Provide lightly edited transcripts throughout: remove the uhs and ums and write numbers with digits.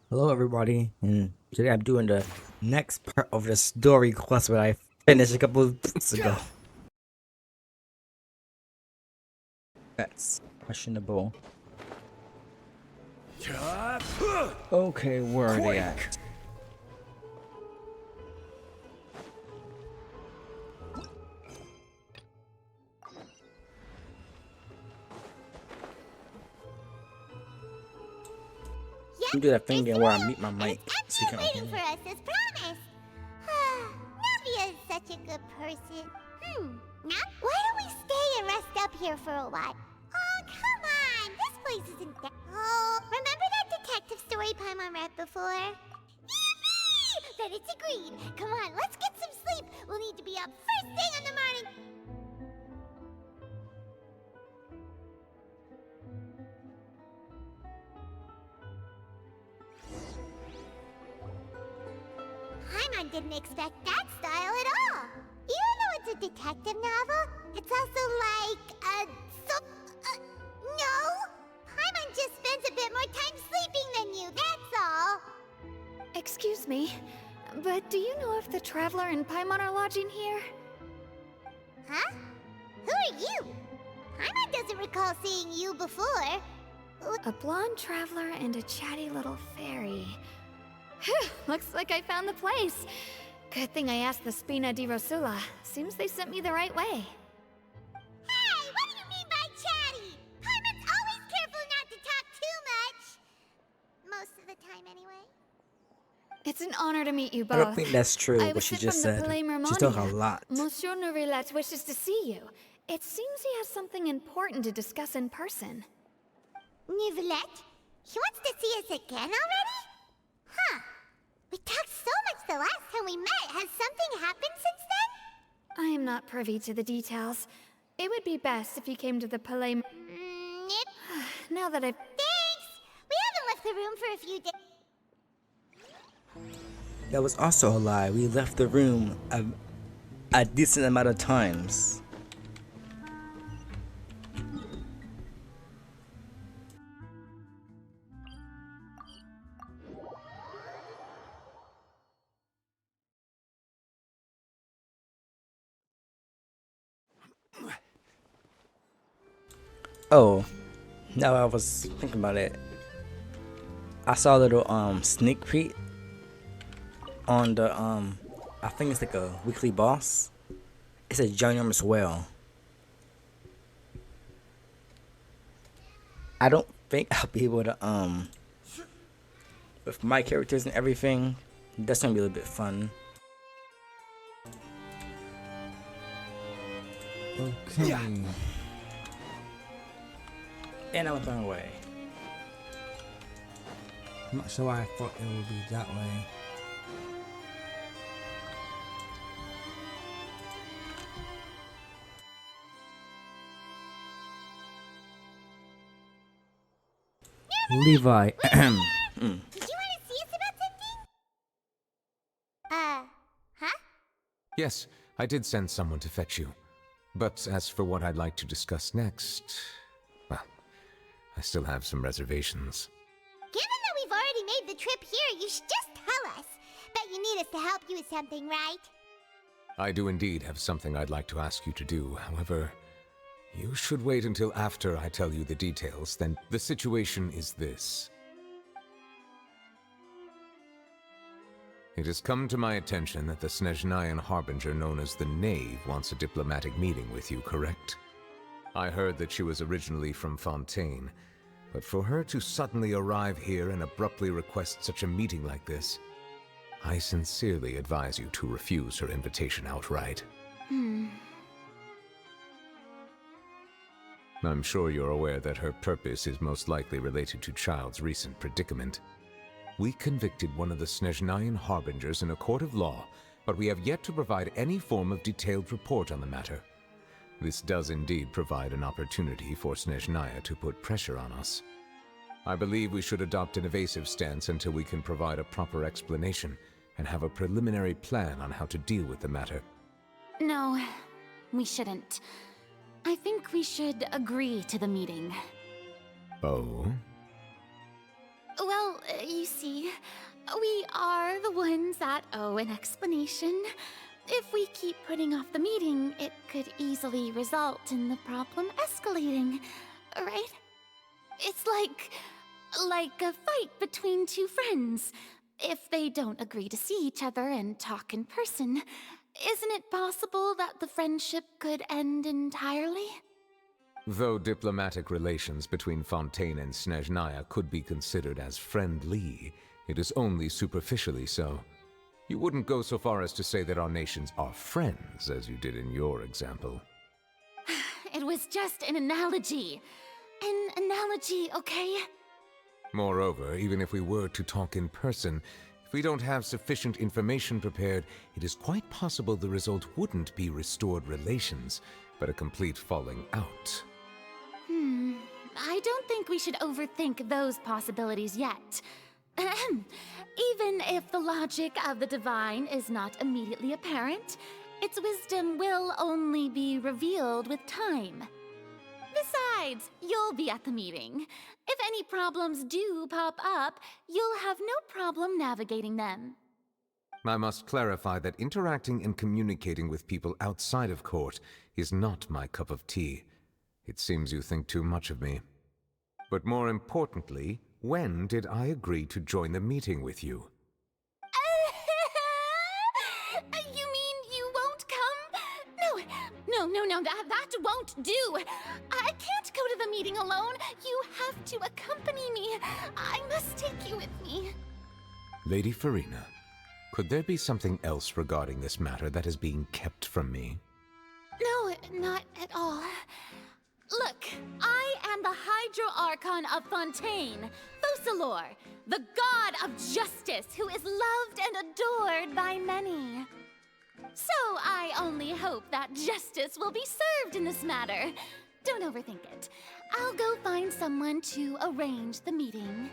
Hello, everybody, and today I'm doing the next part of the story quest that I finished a couple of weeks ago. That's questionable. Okay, where are they at? You do that thing again where I mute my mic so you can hear Waiting me. for us as promised. Navia is such a good person. Now, why don't we stay and rest up here for a while? Oh, come on. This place isn't that. Oh, remember that detective story Paimon read before? Yippee! Then it's agreed. Come on, let's get some sleep. We'll need to be up first thing in the morning. Paimon didn't expect that style at all. Even though it's a detective novel, it's also like no. Paimon just spends a bit more time sleeping than you. That's all. Excuse me, but do you know if the Traveler and Paimon are lodging here? Huh? Who are you? Paimon doesn't recall seeing you before. A blonde traveler and a chatty little fairy. Phew, looks like I found the place. Good thing I asked the Spina di Rosula. Seems they sent me the right way. Hey, what do you mean by chatty? Paimon's always careful not to talk too much. Most of the time, anyway. It's an honor to meet you both. I don't think that's true, I what was she sent just from the said. Palais She's talking a Mermonia. lot. Monsieur Nourillet wishes to see you. It seems he has something important to discuss in person. Nivelette? He wants to see us again already? Huh. We talked so much the last time we met. Has something happened since then? I am not privy to the details. It would be best if you came to the Palais. Nip. Now that I've. Thanks. We haven't left the room for a few days. That was also a lie. We left the room a decent amount of times. Oh, now I was thinking about it. I saw a little sneak peek on the I think it's like a weekly boss. It's a ginormous whale. I don't think I'll be able to with my characters and everything. That's gonna be a little bit fun. Okay. Yeah. And I went the wrong way. I'm not sure why I thought it would be that way. Levi. Did you want to see us about something? Huh? Yes, I did send someone to fetch you. But as for what I'd like to discuss next, well, I still have some reservations. Given that we've already made the trip here, you should just tell us. Bet you need us to help you with something, right? I do indeed have something I'd like to ask you to do. However, you should wait until after I tell you the details. Then the situation is this. It has come to my attention that the Snezhnayan Harbinger known as the Knave wants a diplomatic meeting with you, correct? I heard that she was originally from Fontaine, but for her to suddenly arrive here and abruptly request such a meeting like this, I sincerely advise you to refuse her invitation outright. I'm sure you're aware that her purpose is most likely related to Child's recent predicament. We convicted one of the Snezhnayan Harbingers in a court of law, but we have yet to provide any form of detailed report on the matter. This does indeed provide an opportunity for Snezhnaya to put pressure on us. I believe we should adopt an evasive stance until we can provide a proper explanation and have a preliminary plan on how to deal with the matter. No, we shouldn't. I think we should agree to the meeting. Oh? Well, you see, we are the ones that owe an explanation. If we keep putting off the meeting, it could easily result in the problem escalating, right? It's like a fight between two friends. If they don't agree to see each other and talk in person, isn't it possible that the friendship could end entirely? Though diplomatic relations between Fontaine and Snezhnaya could be considered as friendly, it is only superficially so. You wouldn't go so far as to say that our nations are friends, as you did in your example. It was just an analogy. An analogy, okay? Moreover, even if we were to talk in person, if we don't have sufficient information prepared, it is quite possible the result wouldn't be restored relations, but a complete falling out. I don't think we should overthink those possibilities yet. Ahem. Even if the logic of the divine is not immediately apparent, its wisdom will only be revealed with time. Besides, you'll be at the meeting. If any problems do pop up, you'll have no problem navigating them. I must clarify that interacting and communicating with people outside of court is not my cup of tea. It seems you think too much of me. But more importantly, when did I agree to join the meeting with you? You mean you won't come? No, that won't do. I can't go to the meeting alone. You have to accompany me. I must take you with me. Lady Farina, could there be something else regarding this matter that is being kept from me? No, not at all. Look, I am the Hydro-Archon of Fontaine, Focalor, the god of justice who is loved and adored by many. So I only hope that justice will be served in this matter. Don't overthink it. I'll go find someone to arrange the meeting.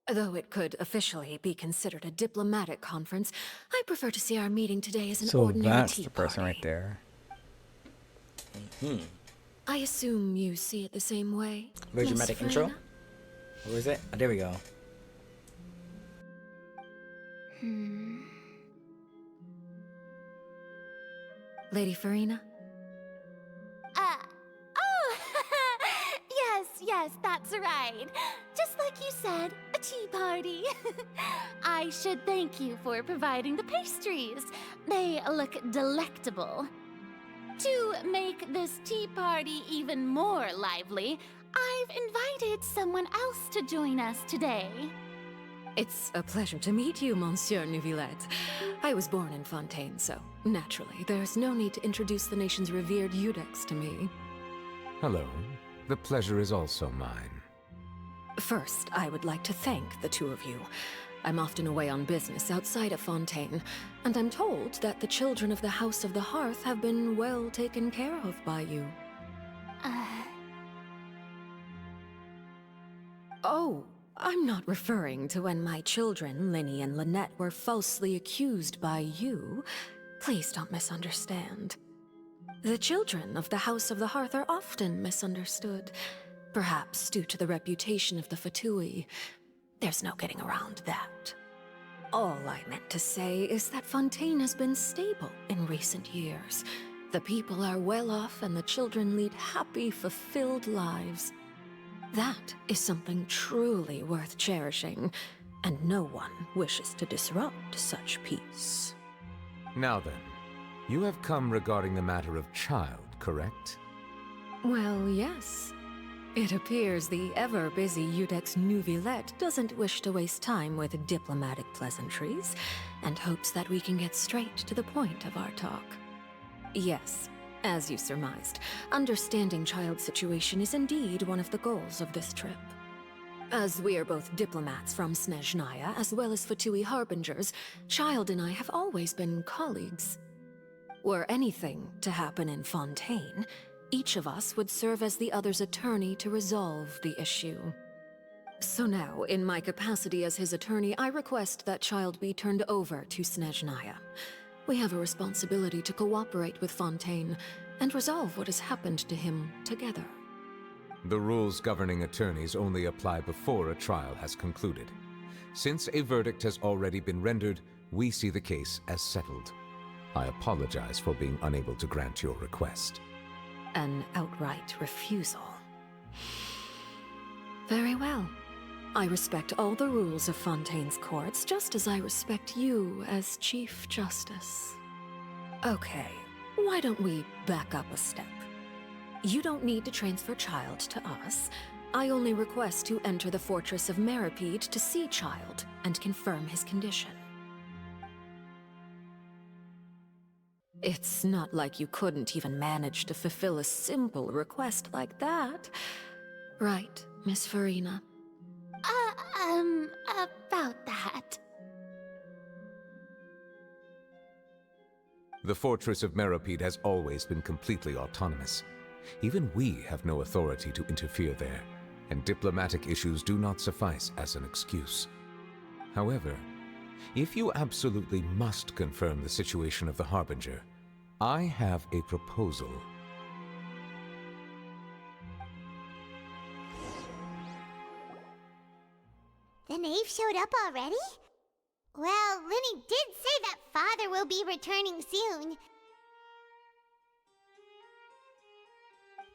Though it could officially be considered a diplomatic conference, I prefer to see our meeting today as an So ordinary that's tea the person party. right there. I assume you see it the same way. Very Miss dramatic intro. Farina? Where is it? Oh, there we go. Lady Farina? Oh, yes, that's right. Just like you said, a tea party. I should thank you for providing the pastries. They look delectable. To make this tea party even more lively, I've invited someone else to join us today. It's a pleasure to meet you, Monsieur Neuvillette. I was born in Fontaine, so naturally, there's no need to introduce the nation's revered Eudex to me. Hello. The pleasure is also mine. First, I would like to thank the two of you. I'm often away on business outside of Fontaine, and I'm told that the children of the House of the Hearth have been well taken care of by you. Oh, I'm not referring to when my children, Linny and Lynette, were falsely accused by you. Please don't misunderstand. The children of the House of the Hearth are often misunderstood, perhaps due to the reputation of the Fatui. There's no getting around that. All I meant to say is that Fontaine has been stable in recent years. The people are well off and the children lead happy, fulfilled lives. That is something truly worth cherishing, and no one wishes to disrupt such peace. Now then, you have come regarding the matter of child, correct? Well, yes. It appears the ever-busy Eudex Neuvillette doesn't wish to waste time with diplomatic pleasantries, and hopes that we can get straight to the point of our talk. Yes, as you surmised, understanding child's situation is indeed one of the goals of this trip. As we are both diplomats from Snezhnaya, as well as Fatui harbingers, Child and I have always been colleagues. Were anything to happen in Fontaine, each of us would serve as the other's attorney to resolve the issue. So now, in my capacity as his attorney, I request that Child be turned over to Snezhnaya. We have a responsibility to cooperate with Fontaine and resolve what has happened to him together. The rules governing attorneys only apply before a trial has concluded. Since a verdict has already been rendered, we see the case as settled. I apologize for being unable to grant your request. An outright refusal. Very well. I respect all the rules of Fontaine's courts, just as I respect you as Chief Justice. Okay, why don't we back up a step? You don't need to transfer Child to us. I only request to enter the Fortress of Meripede to see Child and confirm his condition. It's not like you couldn't even manage to fulfill a simple request like that. Right, Miss Farina? About that. The Fortress of Meripede has always been completely autonomous. Even we have no authority to interfere there, and diplomatic issues do not suffice as an excuse. However, if you absolutely must confirm the situation of the Harbinger, I have a proposal. The knave showed up already? Well, Linny did say that father will be returning soon.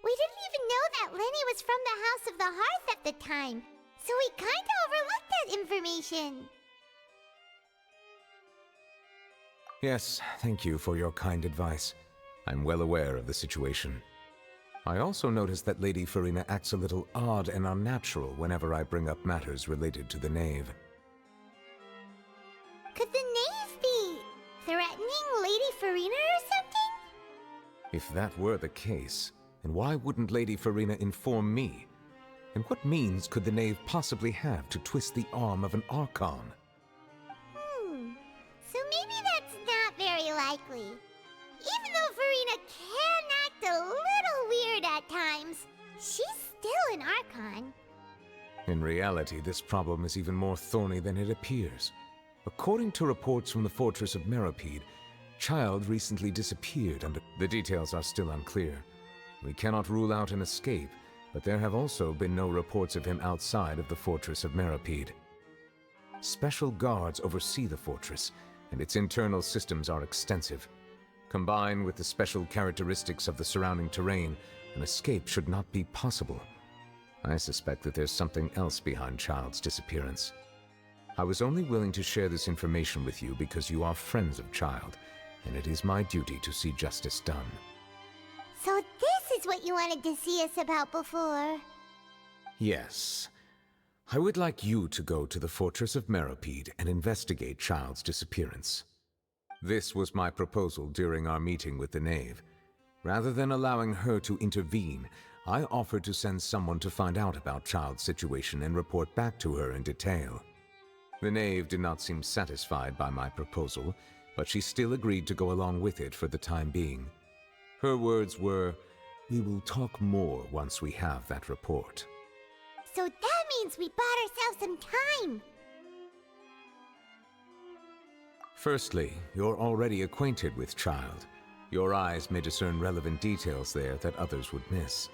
We didn't even know that Linny was from the House of the Hearth at the time, so we kinda overlooked that information. Yes, thank you for your kind advice. I'm well aware of the situation. I also noticed that Lady Farina acts a little odd and unnatural whenever I bring up matters related to the knave. Could the knave be threatening Lady Farina or something? If that were the case, then why wouldn't Lady Farina inform me? And what means could the knave possibly have to twist the arm of an Archon? So maybe that's not very likely. Even though Farina can act a little weird at times, she's still an Archon. In reality, this problem is even more thorny than it appears. According to reports from the Fortress of Meripede, Child recently disappeared under... The details are still unclear. We cannot rule out an escape, but there have also been no reports of him outside of the Fortress of Meripede. Special guards oversee the fortress, and its internal systems are extensive. Combined with the special characteristics of the surrounding terrain, an escape should not be possible. I suspect that there's something else behind Child's disappearance. I was only willing to share this information with you because you are friends of Child, and it is my duty to see justice done. So this is what you wanted to see us about before. Yes. I would like you to go to the Fortress of Meripede and investigate Child's disappearance. This was my proposal during our meeting with the knave. Rather than allowing her to intervene, I offered to send someone to find out about Child's situation and report back to her in detail. The knave did not seem satisfied by my proposal, but she still agreed to go along with it for the time being. Her words were, "We will talk more once we have that report." So that means we bought ourselves some time. Firstly, you're already acquainted with Child. Your eyes may discern relevant details there that others would miss.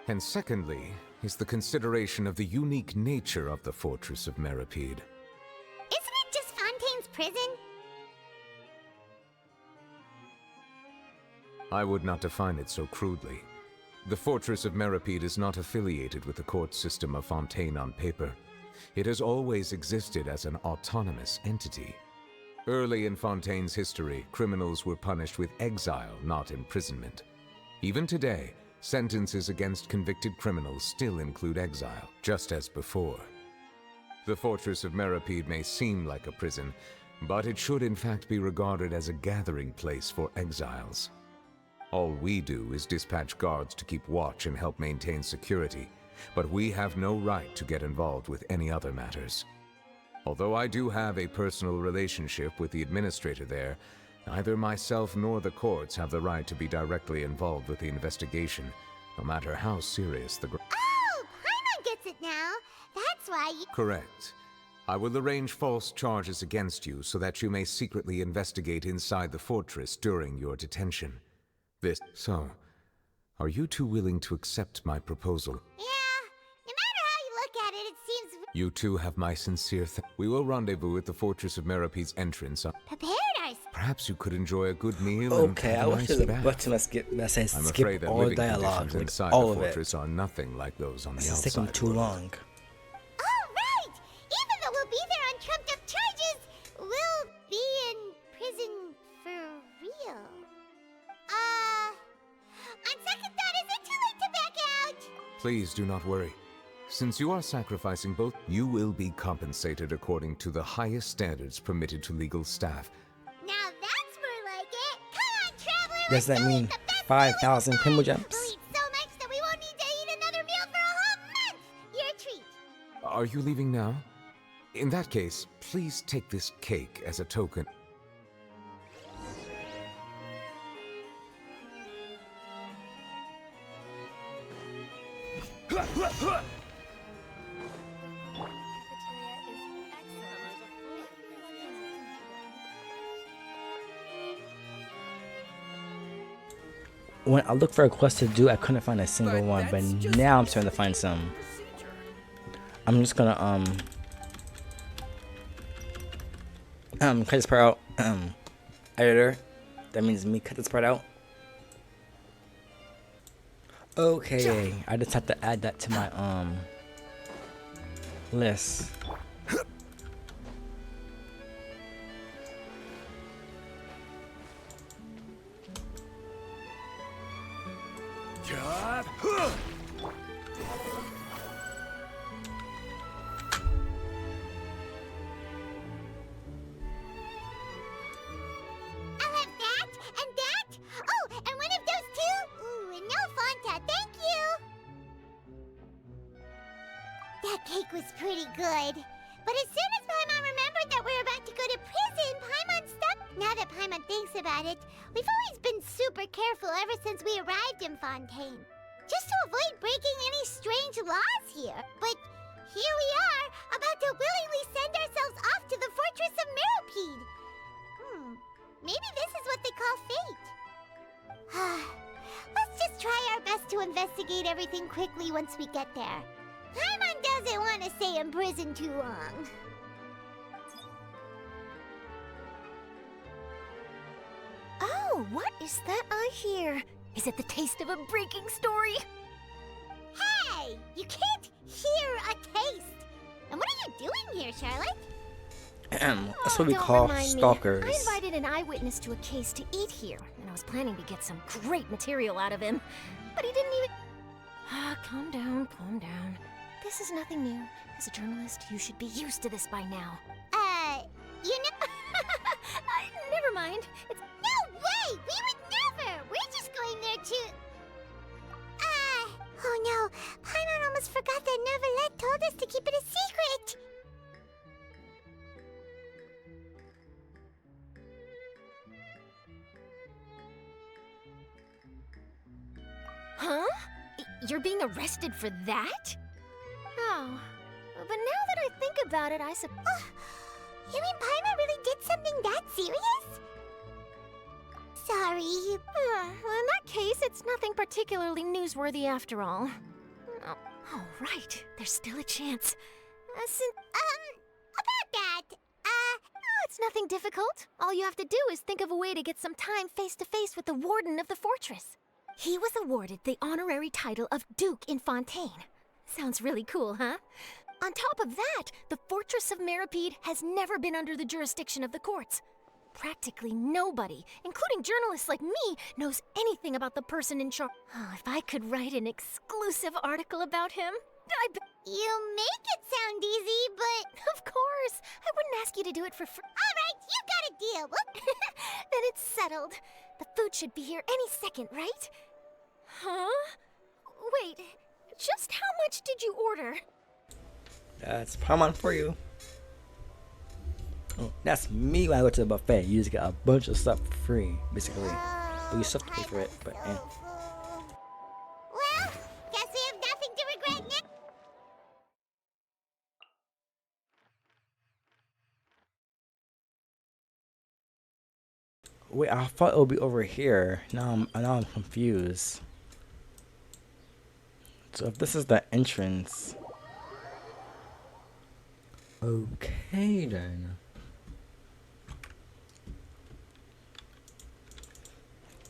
And secondly, is the consideration of the unique nature of the Fortress of Meripede. Isn't it just Fontaine's prison? I would not define it so crudely. The Fortress of Meripede is not affiliated with the court system of Fontaine on paper. It has always existed as an autonomous entity. Early in Fontaine's history, criminals were punished with exile, not imprisonment. Even today, sentences against convicted criminals still include exile, just as before. The Fortress of Meripede may seem like a prison, but it should in fact be regarded as a gathering place for exiles. All we do is dispatch guards to keep watch and help maintain security, but we have no right to get involved with any other matters. Although I do have a personal relationship with the administrator there, neither myself nor the courts have the right to be directly involved with the investigation, no matter how serious the... Oh, Paimon gets it now. That's why you... Correct. I will arrange false charges against you so that you may secretly investigate inside the fortress during your detention. So, are you two willing to accept my proposal? Yeah, no matter how you look at it, it seems You two have my sincere We will rendezvous at the Fortress of Merope's entrance. prepared ourselves. Perhaps you could enjoy a good meal Okay, and I have a wish nice there's a bath. button that says I'm skip afraid that all living dialogue, conditions like inside all the of it. fortress are nothing like those on the This is outside taking too world. long. Oh, right! Even though we'll be there on trumped up charges, we'll be in prison for real. On second thought, is it too late to back out? Please do not worry. Since you are sacrificing both, you will be compensated according to the highest standards permitted to legal staff. Now that's more like it. Come on, traveler. Does that let's go mean eat the best 5,000 meal we pinball can find. jumps? We'll eat so much that we won't need to eat another meal for a whole month. Your treat. Are you leaving now? In that case, please take this cake as a token. When I looked for a quest to do, I couldn't find a single one, but now I'm starting to find some. I'm just gonna cut this part out. Editor, that means me cut this part out. Okay, I just have to add that to my list. I'll have that and that. Oh, and one of those two. Ooh, and no Fanta, thank you. That cake was pretty good. But as soon as Paimon remembered that we were about to go to prison, Paimon stopped. Now that Paimon thinks about it, we've always been super careful ever since we arrived in Fontaine. Just to avoid breaking any strange laws here. But here we are, about to willingly send ourselves off to the Fortress of Meropide. Maybe this is what they call fate. Let's just try our best to investigate everything quickly once we get there. Paimon doesn't want to stay in prison too long. Oh, what is that I hear? Is it the taste of a breaking story? Hey! You can't hear a taste! And what are you doing here, Charlotte? That's what we don't call remind me. stalkers. I invited an eyewitness to a case to eat here, and I was planning to get some great material out of him. But he didn't even... calm down, calm down. This is nothing new. As a journalist, you should be used to this by now. You know... Never mind. It's... No way! We would never! We're just going there to... Oh no. Paimon almost forgot that Neverlet told us to keep it a secret! Huh? You're being arrested for that? Oh. But now that I think about it, I suppose... You mean Paimon really did something that serious? Sorry. Well, in that case, it's nothing particularly newsworthy after all. Oh, right. There's still a chance. About that, It's nothing difficult. All you have to do is think of a way to get some time face-to-face with the warden of the fortress. He was awarded the honorary title of Duke in Fontaine. Sounds really cool, huh? On top of that, the Fortress of Meropide has never been under the jurisdiction of the courts. Practically nobody, including journalists like me, knows anything about the person in charge. Oh, if I could write an exclusive article about him, you make it sound easy, but... Of course! I wouldn't ask you to do it for free. Alright, you got a deal. Then it's settled. The food should be here any second, right? Huh? Wait, just how much did you order? That's Paimon for you. Oh, that's me when I go to the buffet. You just get a bunch of stuff for free, basically. But you still have to pay for it, but eh. Well, guess we have nothing to regret now. Wait, I thought it would be over here. Now I'm confused. So if this is the entrance. Okay then.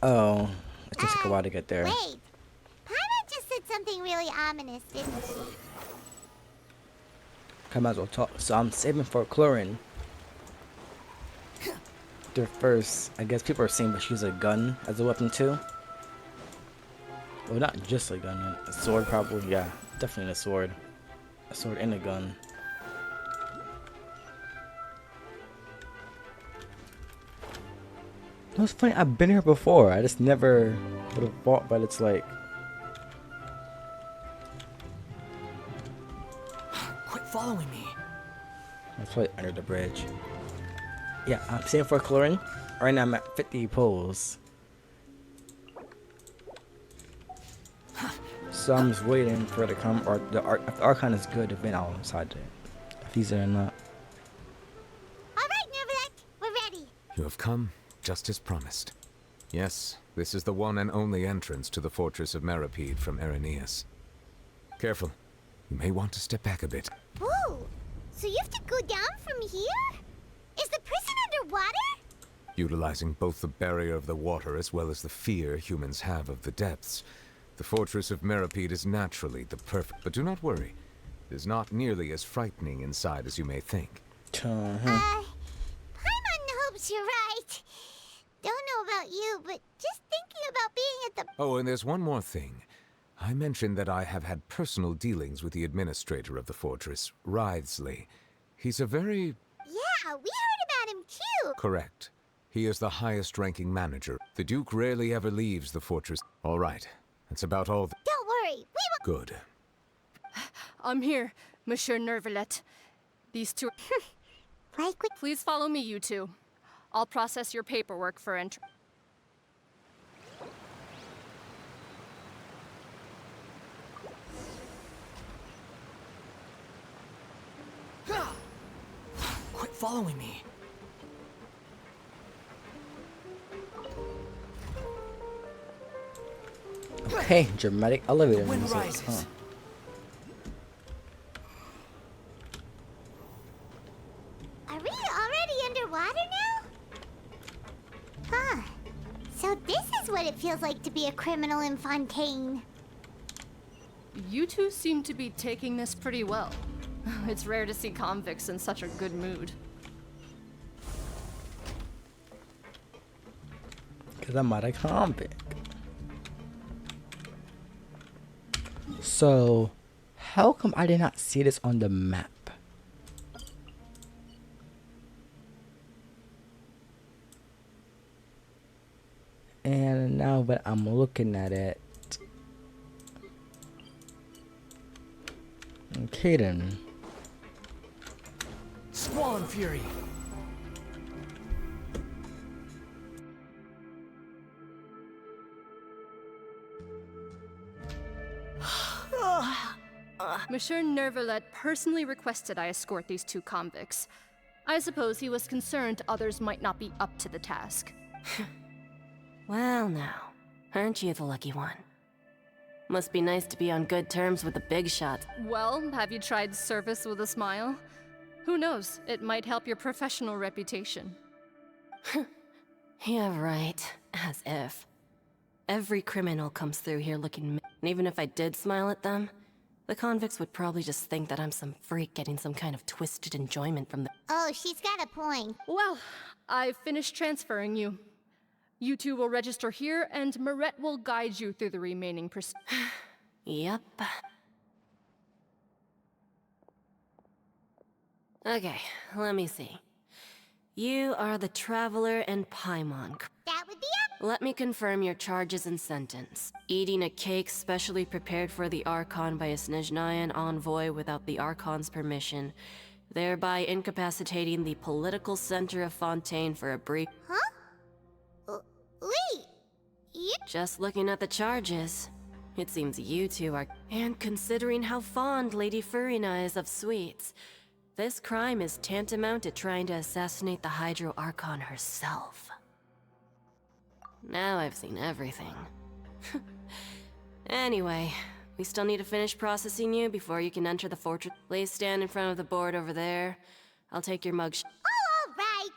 Oh, it can take a while to get there. Wait. Paimon just said something really ominous, didn't she? I might as well talk. So I'm saving for Chlorine. There first, I guess people are saying but she uses a gun as a weapon too. Well, not just a gun, a sword probably. Yeah, definitely a sword. A sword and a gun. It was funny, I've been here before. I just never would have thought, but it's like. Quit following me. Let's play under the bridge. Yeah, I'm saving for Chlorine. Right now I'm at 50 pulls. So I'm just waiting for it to come, or if the Archon is good, then I'll decide if he's there or not. Alright, Nervalek, we're ready. You have come, just as promised. Yes, this is the one and only entrance to the fortress of Meripede from Irenaeus. Careful. You may want to step back a bit. Whoa! So you have to go down from here? Is the prison underwater? Utilizing both the barrier of the water as well as the fear humans have of the depths, the fortress of Meripede is naturally the perfect. But do not worry. It is not nearly as frightening inside as you may think. Paimon hopes you're right. Don't know about you, but just thinking about being at the... Oh, and there's one more thing. I mentioned that I have had personal dealings with the administrator of the fortress, Wriothesley. He's a very... Yeah, we heard about him too. Correct. He is the highest-ranking manager. The Duke rarely ever leaves the fortress. All right. That's about all. Don't worry, we will... Good. I'm here, Monsieur Nervalet. These two... Like we... Please follow me, you two. I'll process your paperwork for entry. Quit following me. Okay, dramatic elevator Wind music. rises. Huh. Are we already underwater now? Huh. So this is what it feels like to be a criminal in Fontaine. You two seem to be taking this pretty well. It's rare to see convicts in such a good mood. Because I'm not a convict. So, how come I did not see this on the map? And now that I'm looking at it. Okay then. Squall and Fury. Monsieur Nervalet personally requested I escort these two convicts. I suppose he was concerned others might not be up to the task. Well now, aren't you the lucky one? Must be nice to be on good terms with the big shots. Well, have you tried service with a smile? Who knows, it might help your professional reputation. Yeah, right. As if. Every criminal comes through here looking and even if I did smile at them, the convicts would probably just think that I'm some freak getting some kind of twisted enjoyment from the- Oh, she's got a point. Well, I've finished transferring you. You two will register here, and Marette will guide you through the remaining Yep. Okay, let me see. You are the Traveler and Paimon. That would be it. Let me confirm your charges and sentence. Eating a cake specially prepared for the Archon by a Snezhnayan envoy without the Archon's permission, thereby incapacitating the political center of Fontaine for a brief... Huh? Wait. You... Just looking at the charges, it seems you two are... And considering how fond Lady Furina is of sweets, this crime is tantamount to trying to assassinate the Hydro Archon herself. Now I've seen everything. Anyway, we still need to finish processing you before you can enter the fortress. Please stand in front of the board over there. I'll take your mug. Oh, all right.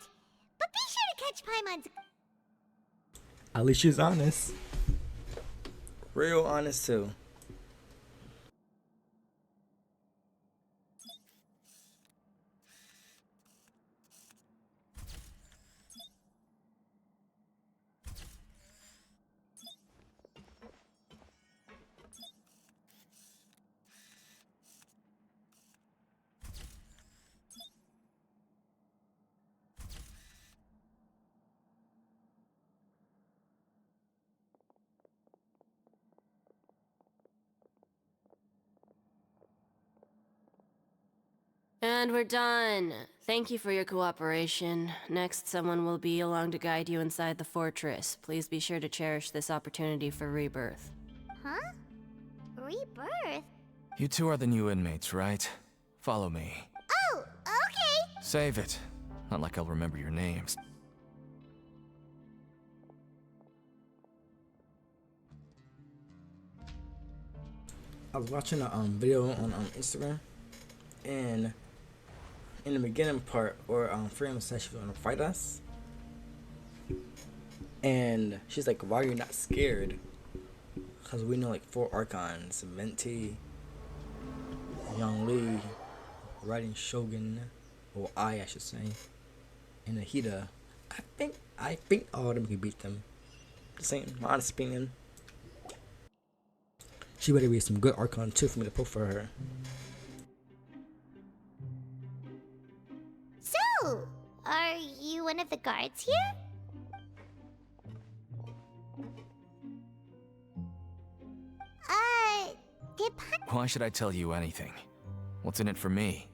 But be sure to catch Paimon's. At least she's honest. Real honest too. And we're done. Thank you for your cooperation. Next, someone will be along to guide you inside the fortress. Please be sure to cherish this opportunity for rebirth. Huh? Rebirth? You two are the new inmates, right? Follow me. Oh, okay. Save it. Not like I'll remember your names. I was watching a video on Instagram, and in the beginning part where Freedom said she was gonna fight us, and she's like, "Why are you not scared?" Because we know like 4 Archons: Venti, Yang Li, Riding Shogun, or I should say, and Ahita. I think all of them could beat them. Just saying, my honest opinion. She better be some good Archon too for me to pull for her. So, are you one of the guards here? Did Why should I tell you anything? What's in it for me?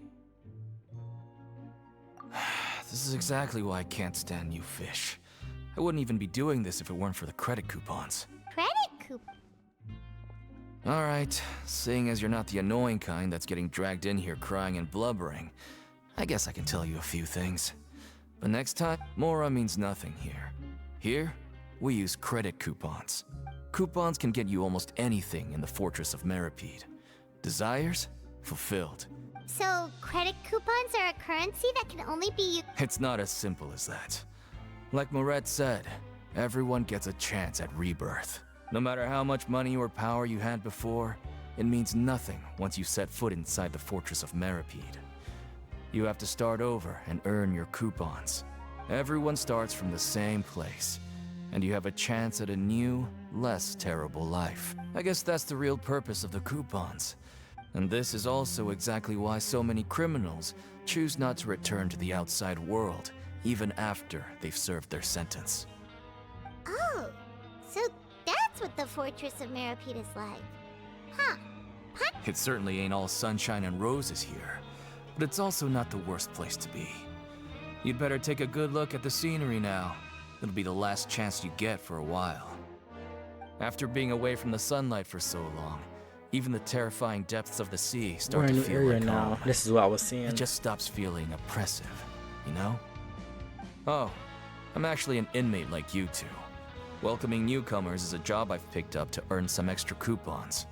This is exactly why I can't stand you fish. I wouldn't even be doing this if it weren't for the credit coupons. credit coupon? Alright, seeing as you're not the annoying kind that's getting dragged in here crying and blubbering, I guess I can tell you a few things. But next time, Mora means nothing here. Here, we use credit coupons. Coupons can get you almost anything in the Fortress of Meripede. Desires? Fulfilled. So, credit coupons are a currency that can only be used. It's not as simple as that. Like Moret said, everyone gets a chance at rebirth. No matter how much money or power you had before, it means nothing once you set foot inside the Fortress of Meripede. You have to start over and earn your coupons. Everyone starts from the same place, and you have a chance at a new, less terrible life. I guess that's the real purpose of the coupons. And this is also exactly why so many criminals choose not to return to the outside world, even after they've served their sentence. Oh, so that's what the Fortress of Meripede is like. Huh. It certainly ain't all sunshine and roses here, but it's also not the worst place to be. You'd better take a good look at the scenery now. It'll be the last chance you get for a while. After being away from the sunlight for so long, even the terrifying depths of the sea We're start in a to new feel area like now. home. This is what I was seeing. It just stops feeling oppressive, you know? Oh, I'm actually an inmate like you two. Welcoming newcomers is a job I've picked up to earn some extra coupons.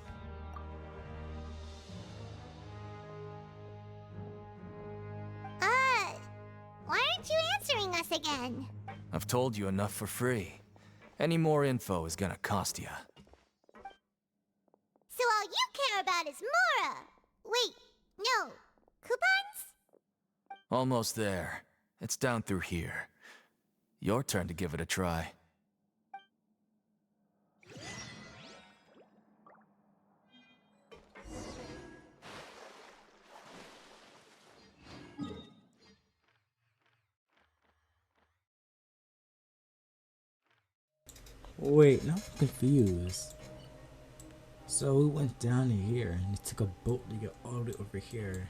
Why aren't you answering us again? I've told you enough for free. Any more info is gonna cost you. So all you care about is Mora! Wait, no. Coupons? Almost there. It's down through here. Your turn to give it a try. Wait, now I'm confused. So we went down to here and it took a boat to get all the way over here.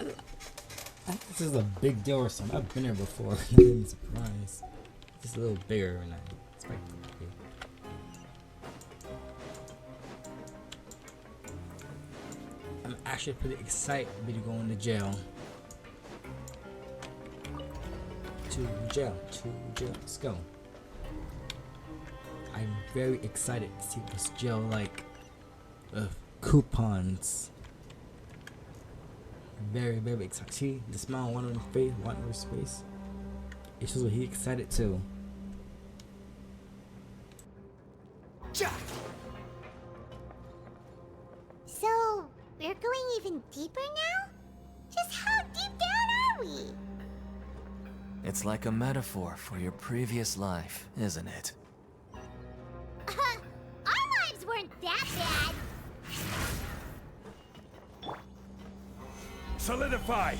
I think this is a big deal or something. I've been here before. I'm surprised. It's a little bigger than I expected it to be. I'm actually pretty excited to be going to jail. to jail. Let's go. I'm very excited to see this jail like coupons. Very excited. See the smile on his face, It shows what he's excited too. So, we're going even deeper now? Just how deep down are we? It's like a metaphor for your previous life, isn't it? Our lives weren't that bad. Solidify!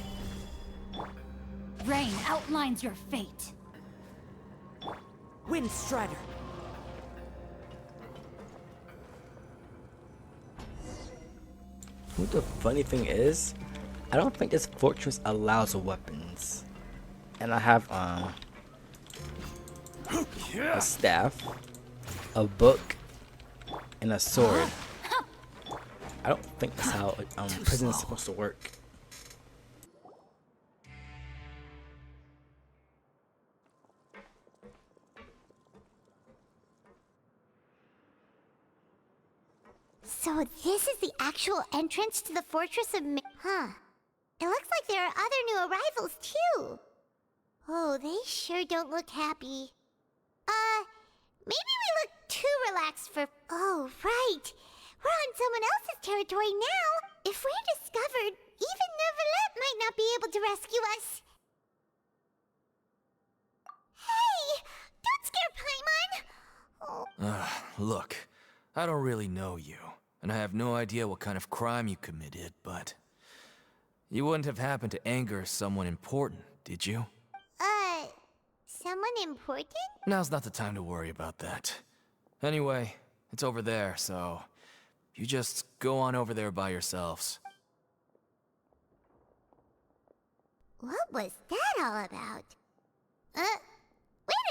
Rain outlines your fate. Windstrider. What the funny thing is, I don't think this fortress allows weapons. And I have a staff, a book, and a sword. I don't think that's how prison is supposed to work. So this is the actual entrance to the Fortress of Huh. It looks like there are other new arrivals, too. Oh, they sure don't look happy. Maybe we look too relaxed for... Oh, right. We're on someone else's territory now. If we're discovered, even Neuvillette might not be able to rescue us. Hey! Don't scare Paimon! Oh. Look, I don't really know you, and I have no idea what kind of crime you committed, but... You wouldn't have happened to anger someone important, did you? Someone important? Now's not the time to worry about that. Anyway, it's over there, so... You just go on over there by yourselves. What was that all about? Wait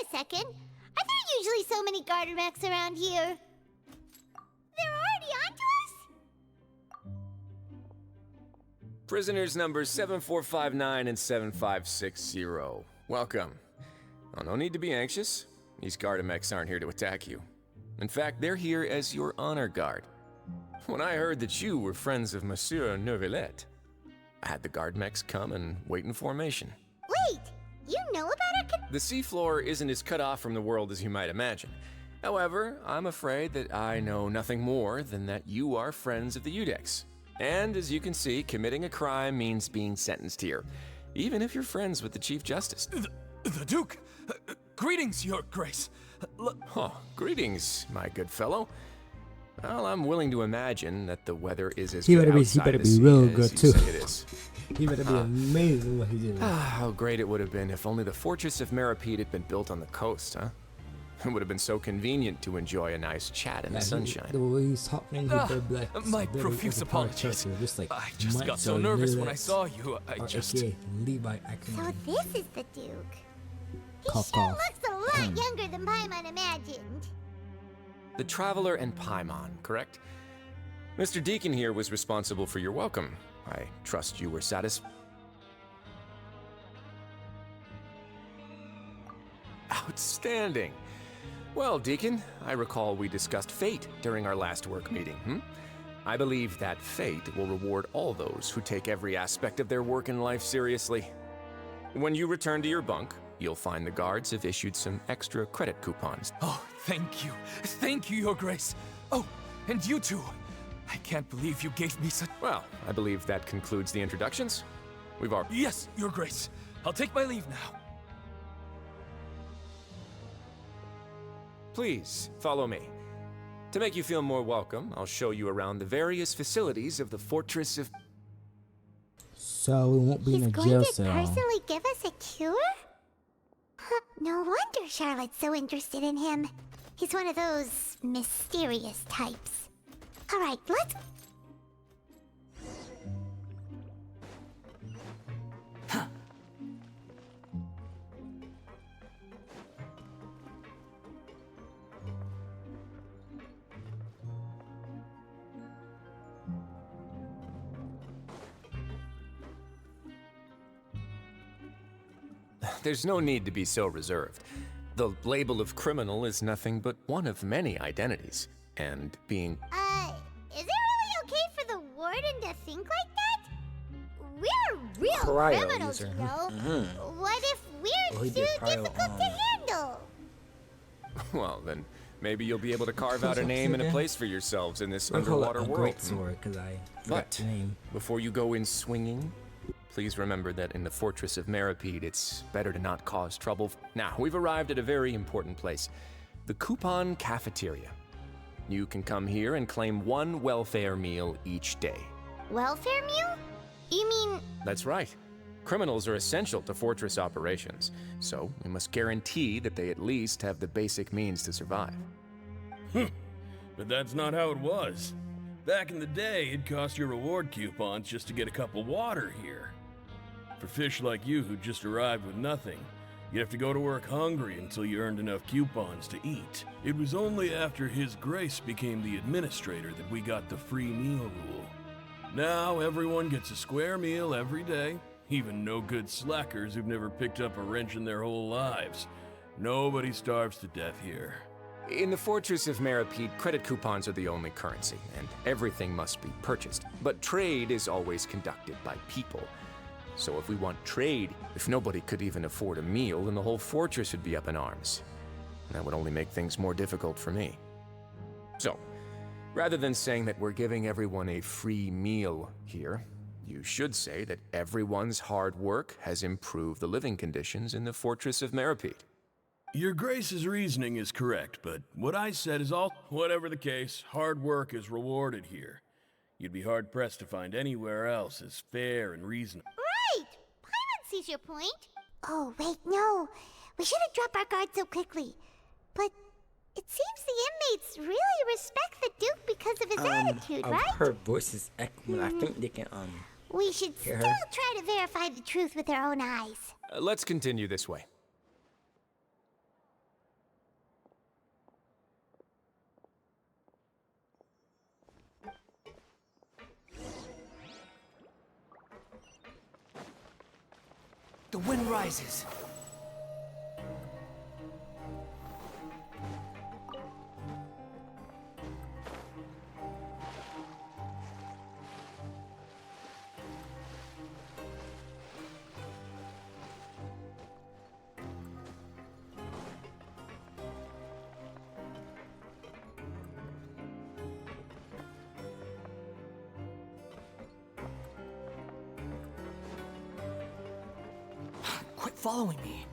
a second. Are there usually so many garter mechs around here? They're already onto us? Prisoners numbers 7459 and 7560. Welcome. Oh, no need to be anxious. These Gardamex aren't here to attack you. In fact, they're here as your honor guard. When I heard that you were friends of Monsieur Neuvillette, I had the Gardamex come and wait in formation. Wait! You know about our The seafloor isn't as cut off from the world as you might imagine. However, I'm afraid that I know nothing more than that you are friends of the Udex. And as you can see, committing a crime means being sentenced here, even if you're friends with the Chief Justice. The Duke! Greetings, Your Grace! Greetings, my good fellow. Well, I'm willing to imagine that the weather is as He good better outside be the sea real as good you too. say it is. He better be amazing what he did. How great it would have been if only the Fortress of Meripede had been built on the coast, huh? It would have been so convenient to enjoy a nice chat in the sunshine. The way he's talking, he better be like, My profuse apologies. I just got so nervous when I saw you. Levi, So this is the Duke. He Cough, sure cough. looks a lot younger than Paimon imagined. The Traveler and Paimon, correct? Mr. Deacon here was responsible for your welcome. I trust you were satisfied. Outstanding. Well, Deacon, I recall we discussed fate during our last work meeting, I believe that fate will reward all those who take every aspect of their work in life seriously. When you return to your bunk, you'll find the guards have issued some extra credit coupons. Oh, thank you. Thank you, Your Grace. Oh, and you too. I can't believe you gave me such... Well, I believe that concludes the introductions. We've already... Yes, Your Grace. I'll take my leave now. Please, follow me. To make you feel more welcome, I'll show you around the various facilities of the Fortress of... So we won't be in a jail He's cell. going to personally give us a cure? No wonder Charlotte's so interested in him. He's one of those mysterious types. Alright, let's... there's no need to be so reserved. The label of criminal is nothing but one of many identities, and being... Is it really okay for the warden to think like that? We're real Cryo criminals, user. you know? Mhm. What if Well, we're he too did cryo, difficult to handle? Well, then maybe you'll be able to carve out a name and a place for yourselves in this underwater world. Great sword, because I forgot But the name. before you go in swinging, please remember that in the Fortress of Meripede, it's better to not cause trouble. Now, we've arrived at a very important place, the Coupon Cafeteria. You can come here and claim one welfare meal each day. Welfare meal? You mean... That's right. Criminals are essential to Fortress operations, so we must guarantee that they at least have the basic means to survive. But that's not how it was. Back in the day, it cost your reward coupons just to get a cup of water here. For fish like you who just arrived with nothing, you'd have to go to work hungry until you earned enough coupons to eat. It was only after His Grace became the administrator that we got the free meal rule. Now everyone gets a square meal every day, even no-good slackers who've never picked up a wrench in their whole lives. Nobody starves to death here. In the Fortress of Meripede, credit coupons are the only currency, and everything must be purchased. But trade is always conducted by people. So if we want trade, if nobody could even afford a meal, then the whole fortress would be up in arms. And that would only make things more difficult for me. So, rather than saying that we're giving everyone a free meal here, you should say that everyone's hard work has improved the living conditions in the Fortress of Meripede. Your Grace's reasoning is correct, but what I said is all... Whatever the case, hard work is rewarded here. You'd be hard-pressed to find anywhere else as fair and reasonable. Right! Paimon sees your point. Oh, wait, no. We shouldn't drop our guard so quickly. But it seems the inmates really respect the Duke because of his attitude, right? Her voice is echoing. I think they can, We should hear still her. try to verify the truth with our own eyes. Let's continue this way. The wind rises. Quit following me.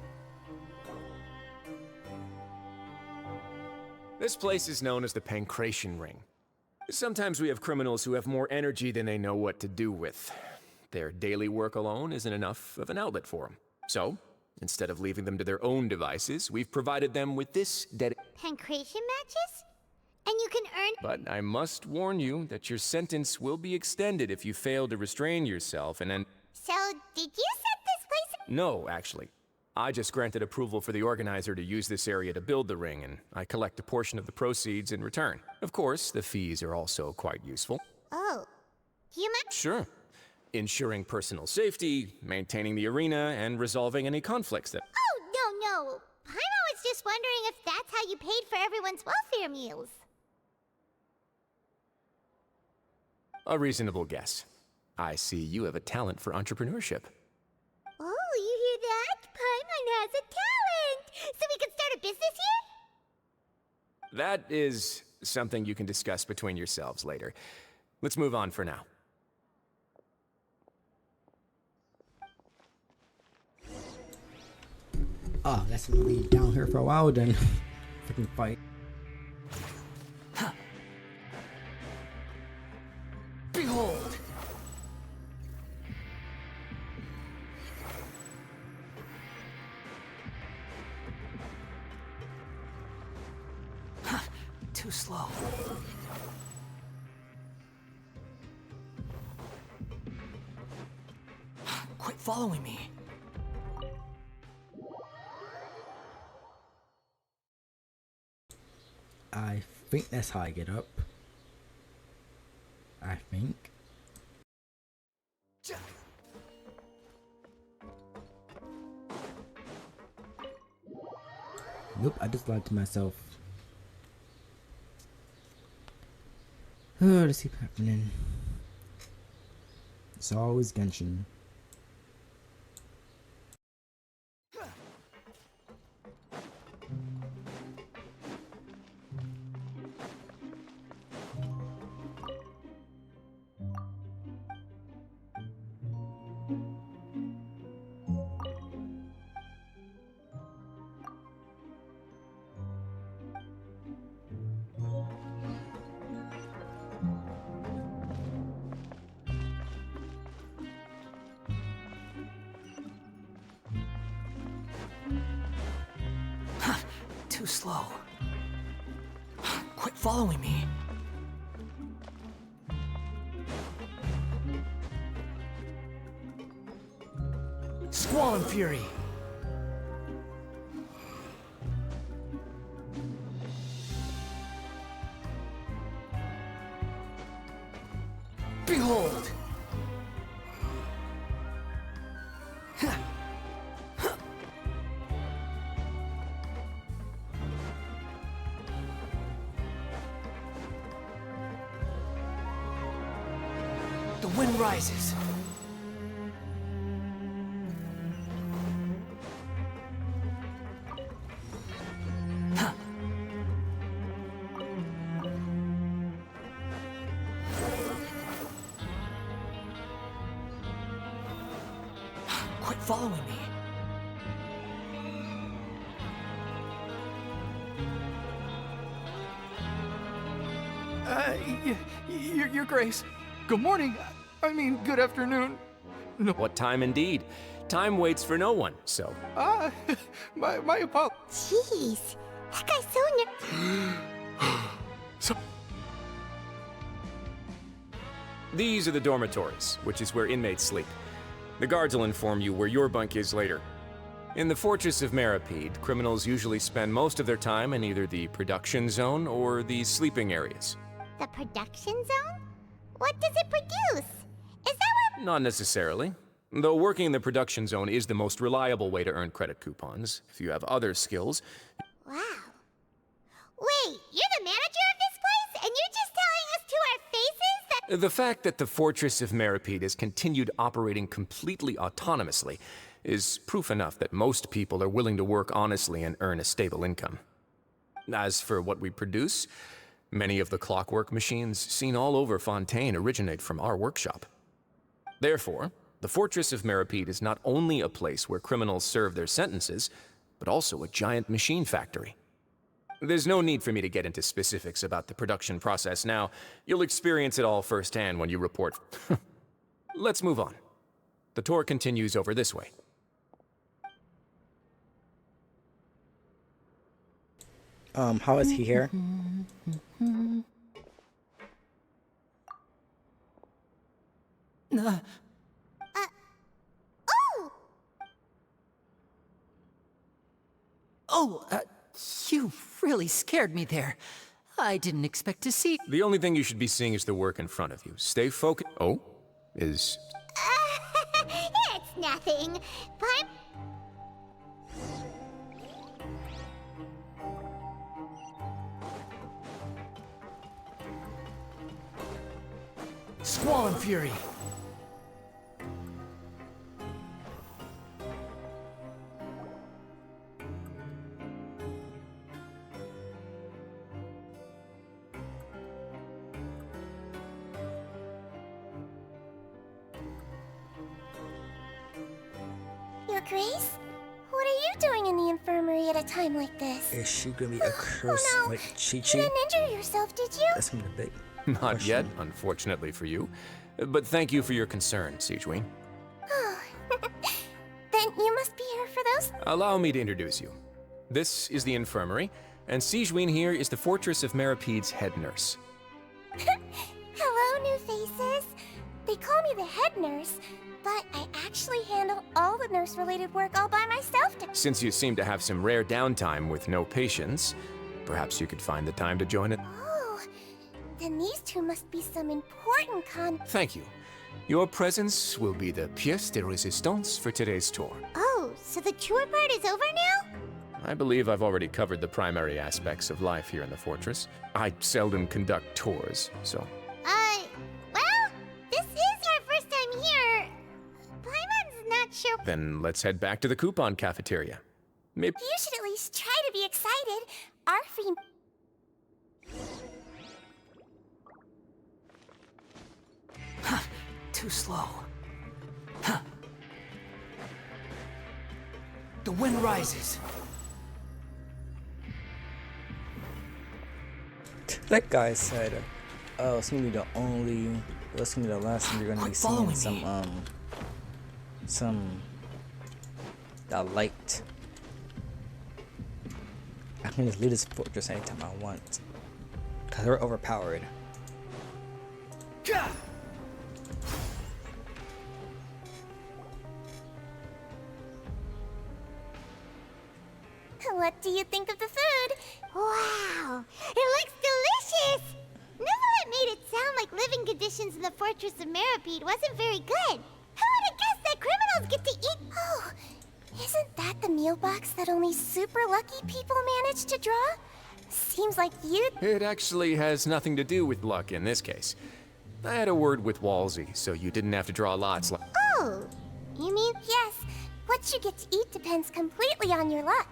This place is known as the Pancration Ring. Sometimes we have criminals who have more energy than they know what to do with. Their daily work alone isn't enough of an outlet for them. So, instead of leaving them to their own devices, we've provided them with this Pancration matches? And you can earn... But I must warn you that your sentence will be extended if you fail to restrain yourself and then... So, did you set this place... No, actually. I just granted approval for the organizer to use this area to build the ring, and I collect a portion of the proceeds in return. Of course, the fees are also quite useful. Oh. Do you mind... Sure. Ensuring personal safety, maintaining the arena, and resolving any conflicts that... Oh, no. Paimon was just wondering if that's how you paid for everyone's welfare meals. A reasonable guess. I see you have a talent for entrepreneurship. Oh, you hear that? Paimon has a talent! So we can start a business here? That is something you can discuss between yourselves later. Let's move on for now. Oh, that's gonna be down here for a while then. Freaking fight. Behold! Too slow. Quit following me. I think that's how I get up. I think. Nope, I just lied to myself. Oh, let's keep happening. It's always Genshin. Too slow. Quit following me. Squall and Fury. Behold. The wind rises. Huh. Quit following me. Your Grace. Good morning. I mean, good afternoon. No. What time indeed? Time waits for no one, so. My apologies. Jeez, that guy's so So, These are the dormitories, which is where inmates sleep. The guards will inform you where your bunk is later. In the Fortress of Meripede, criminals usually spend most of their time in either the production zone or the sleeping areas. The production zone? What does it produce? Is that where... Not necessarily. Though working in the production zone is the most reliable way to earn credit coupons. If you have other skills... Wow. Wait, you're the manager of this place? And you're just telling us to our faces that... The fact that the Fortress of Meripede has continued operating completely autonomously is proof enough that most people are willing to work honestly and earn a stable income. As for what we produce, many of the clockwork machines seen all over Fontaine originate from our workshop. Therefore, the Fortress of Meripede is not only a place where criminals serve their sentences, but also a giant machine factory. There's no need for me to get into specifics about the production process now. You'll experience it all firsthand when you report. Let's move on. The tour continues over this way. How is he here? You really scared me there. I didn't expect to see... The only thing you should be seeing is the work in front of you. Stay focused. Oh? Is... It's nothing. But... Squall and Fury. Your Grace? What are you doing in the infirmary at a time like this? Is she gonna be a curse like Chi-Chi? You didn't injure yourself, did you? That's gonna be big. Not yet, unfortunately for you. But thank you for your concern, Sigewin. Then you must be here for those... Allow me to introduce you. This is the infirmary, and Sigewin here is the Fortress of Meripede's head nurse. Hello, new faces. They call me the head nurse, but I actually handle all the nurse-related work all by myself. Since you seem to have some rare downtime with no patients, perhaps you could find the time to join it. Oh, then these two must be some important Thank you. Your presence will be the pièce de résistance for today's tour. Oh, so the tour part is over now? I believe I've already covered the primary aspects of life here in the fortress. I seldom conduct tours, so... Well, this is our first time here. Paimon's not sure... Then let's head back to the coupon cafeteria. Maybe... You should at least try to be excited. Our free... Too slow. Huh. The wind rises. That guy said, "Oh, it's gonna be the last time you're gonna be seeing some light. I can just leave this fortress anytime I want, cause we're overpowered." Gah! What do you think of the food? Wow, it looks delicious! Neverlet made it sound like living conditions in the Fortress of Meripede wasn't very good. Who would have guessed that criminals get to eat? Oh, isn't that the meal box that only super lucky people manage to draw? Seems like you... It actually has nothing to do with luck in this case. I had a word with Walsey, so you didn't have to draw lots like... Oh, you mean, yes, what you get to eat depends completely on your luck.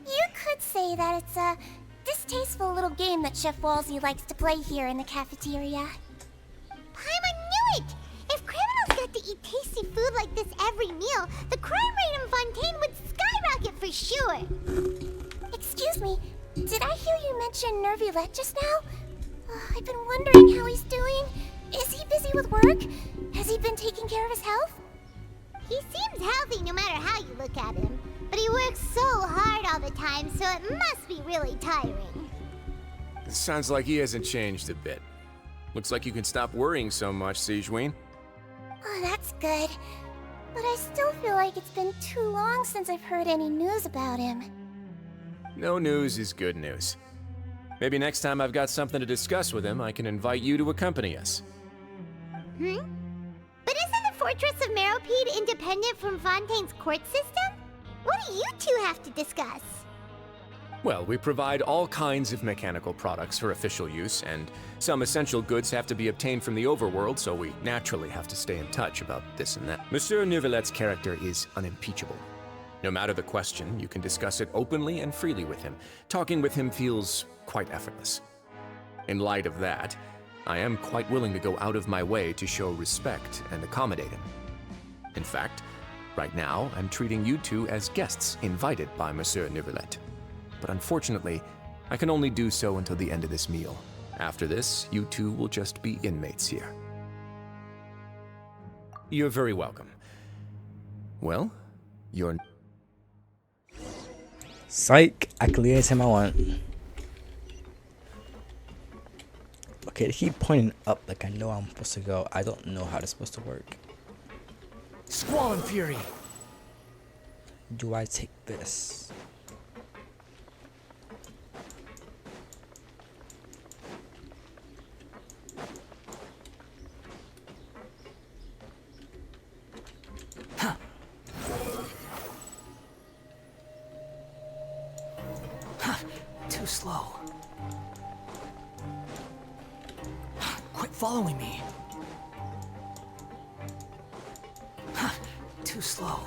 You could say that it's a distasteful little game that Chef Walsey likes to play here in the cafeteria. Paimon knew it! If criminals got to eat tasty food like this every meal, the crime rate in Fontaine would skyrocket for sure! Excuse me, did I hear you mention Nervulette just now? I've been wondering how he's doing. Is he busy with work? Has he been taking care of his health? He seems healthy no matter how you look at him. But he works so hard all the time, so it must be really tiring. It sounds like he hasn't changed a bit. Looks like you can stop worrying so much, Sigewinne. Oh, that's good. But I still feel like it's been too long since I've heard any news about him. No news is good news. Maybe next time I've got something to discuss with him, I can invite you to accompany us. But isn't the Fortress of Meripede independent from Fontaine's court system? What do you two have to discuss? Well, we provide all kinds of mechanical products for official use, and some essential goods have to be obtained from the overworld, so we naturally have to stay in touch about this and that. Monsieur Neuvillette's character is unimpeachable. No matter the question, you can discuss it openly and freely with him. Talking with him feels quite effortless. In light of that, I am quite willing to go out of my way to show respect and accommodate him. In fact, right now, I'm treating you two as guests invited by Monsieur Neuvillette. But unfortunately, I can only do so until the end of this meal. After this, you two will just be inmates here. You're very welcome. Well, you're... Psych! I can leave anytime I want. Okay, they keep pointing up like I know I'm supposed to go. I don't know how that's supposed to work. Squall and Fury! Do I take this? Too slow. Quit following me. Too slow.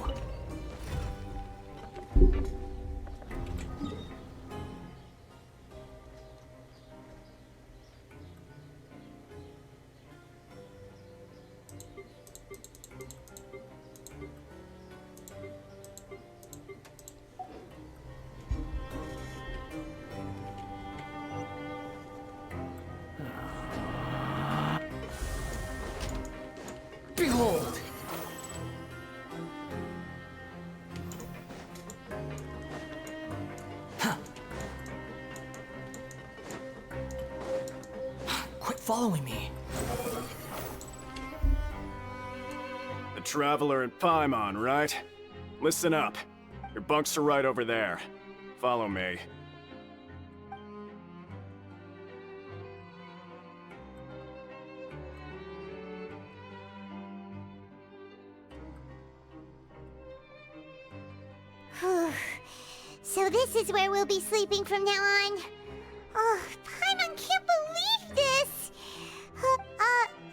Behold! Quit following me. The Traveler and Paimon, right? Listen up. Your bunks are right over there. Follow me. So this is where we'll be sleeping from now on. Oh, Paimon can't believe this!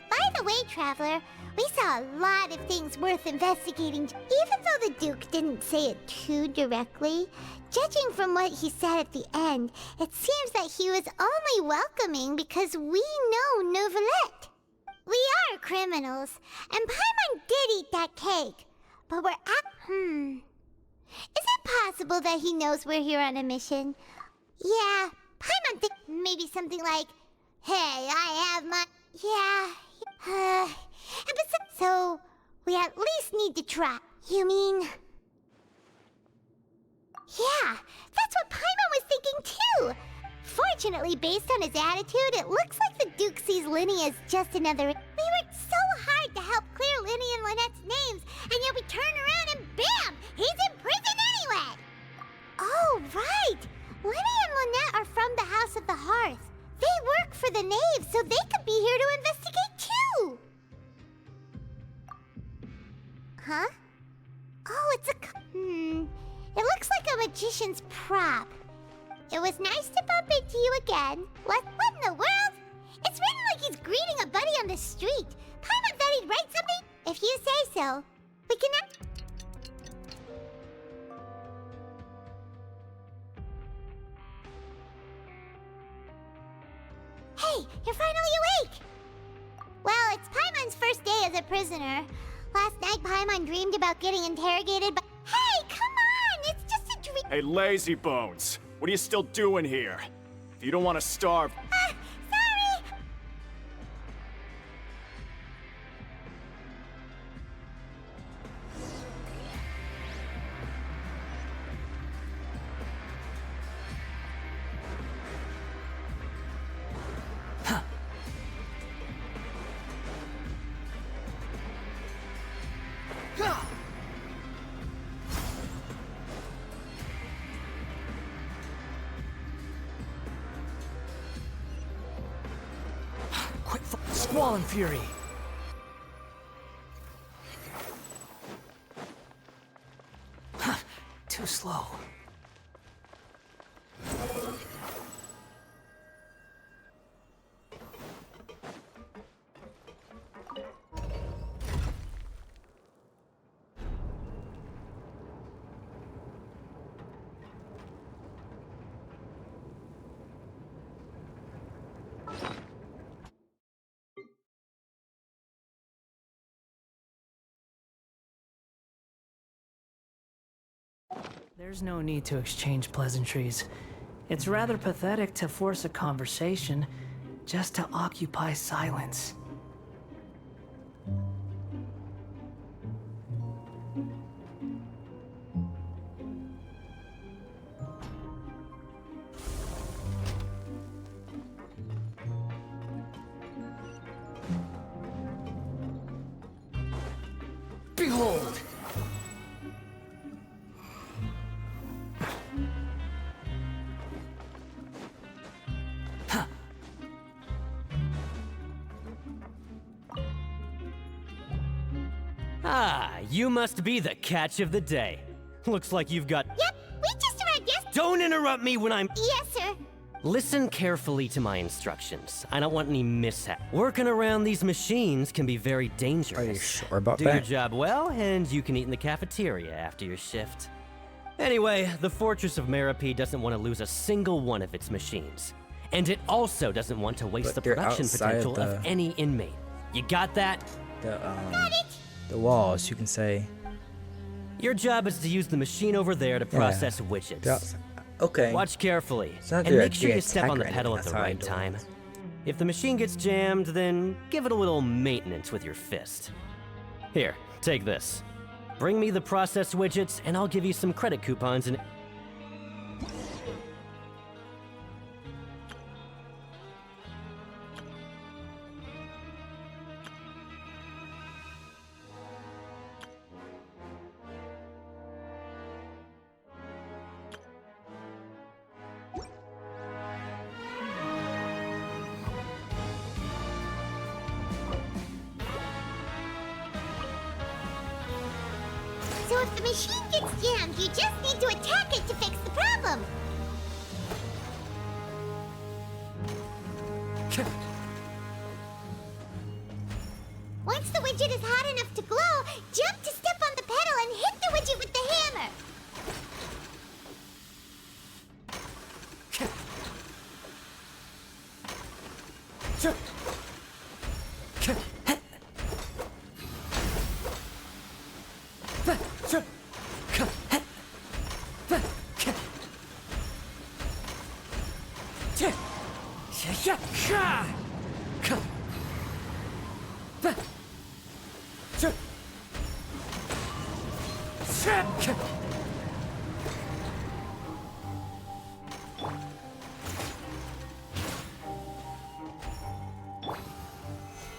By the way, Traveler, we saw a lot of things worth investigating. Even though the Duke didn't say it too directly, judging from what he said at the end, it seems that he was only welcoming because we know Novelette. We are criminals, and Paimon did eat that cake. But we're Is it possible that he knows we're here on a mission? Yeah, Paimon think maybe something like, "Hey, I have my..." Yeah. So, we at least need to try. You mean... Yeah, that's what Paimon was thinking too! Fortunately, based on his attitude, it looks like the Duke sees Linny as just another... We worked so hard to help clear Linny and Lynette's names, and yet we turn around and bam! He's in prison anyway! Oh, right! Linny and Lynette are from the House of the Hearth. They work for the Knave, so they could be here to investigate too! Huh? Oh, it's a... It looks like a magician's prop. It was nice to bump into you again. What in the world? It's written like he's greeting a buddy on the street. Paimon thought he'd write something. If you say so, we can... Hey, you're finally awake! Well, it's Paimon's first day as a prisoner. Last night, Paimon dreamed about getting interrogated by... Hey, come on! It's just a dream... Hey, lazy bones. What are you still doing here? If you don't want to starve... Sorry! Squall and Fury. Too slow. There's no need to exchange pleasantries. It's rather pathetic to force a conversation just to occupy silence. Behold! Ah, you must be the catch of the day. Looks like you've got... Yep, we just arrived yesterday. Don't interrupt me when I'm... Yes, sir. Listen carefully to my instructions. I don't want any mishap. Working around these machines can be very dangerous. Are you sure about Do that? your job well, and you can eat in the cafeteria after your shift. Anyway, the Fortress of Meropide doesn't want to lose a single one of its machines. And it also doesn't want to waste But the they're production outside potential of any inmate. You got that? The walls, you can say. Your job is to use the machine over there to process They're widgets. outside. Okay. Watch carefully, not and their- make sure their you step on the attack or pedal at anything, the that's how I right do it. time. If the machine gets jammed, then give it a little maintenance with your fist. Here, take this. Bring me the process widgets, and I'll give you some credit coupons and... So if the machine gets jammed, you just need to attack it to fix the problem. Once the widget is hot enough to glow, jump to step on the pedal and hit the widget with the hammer.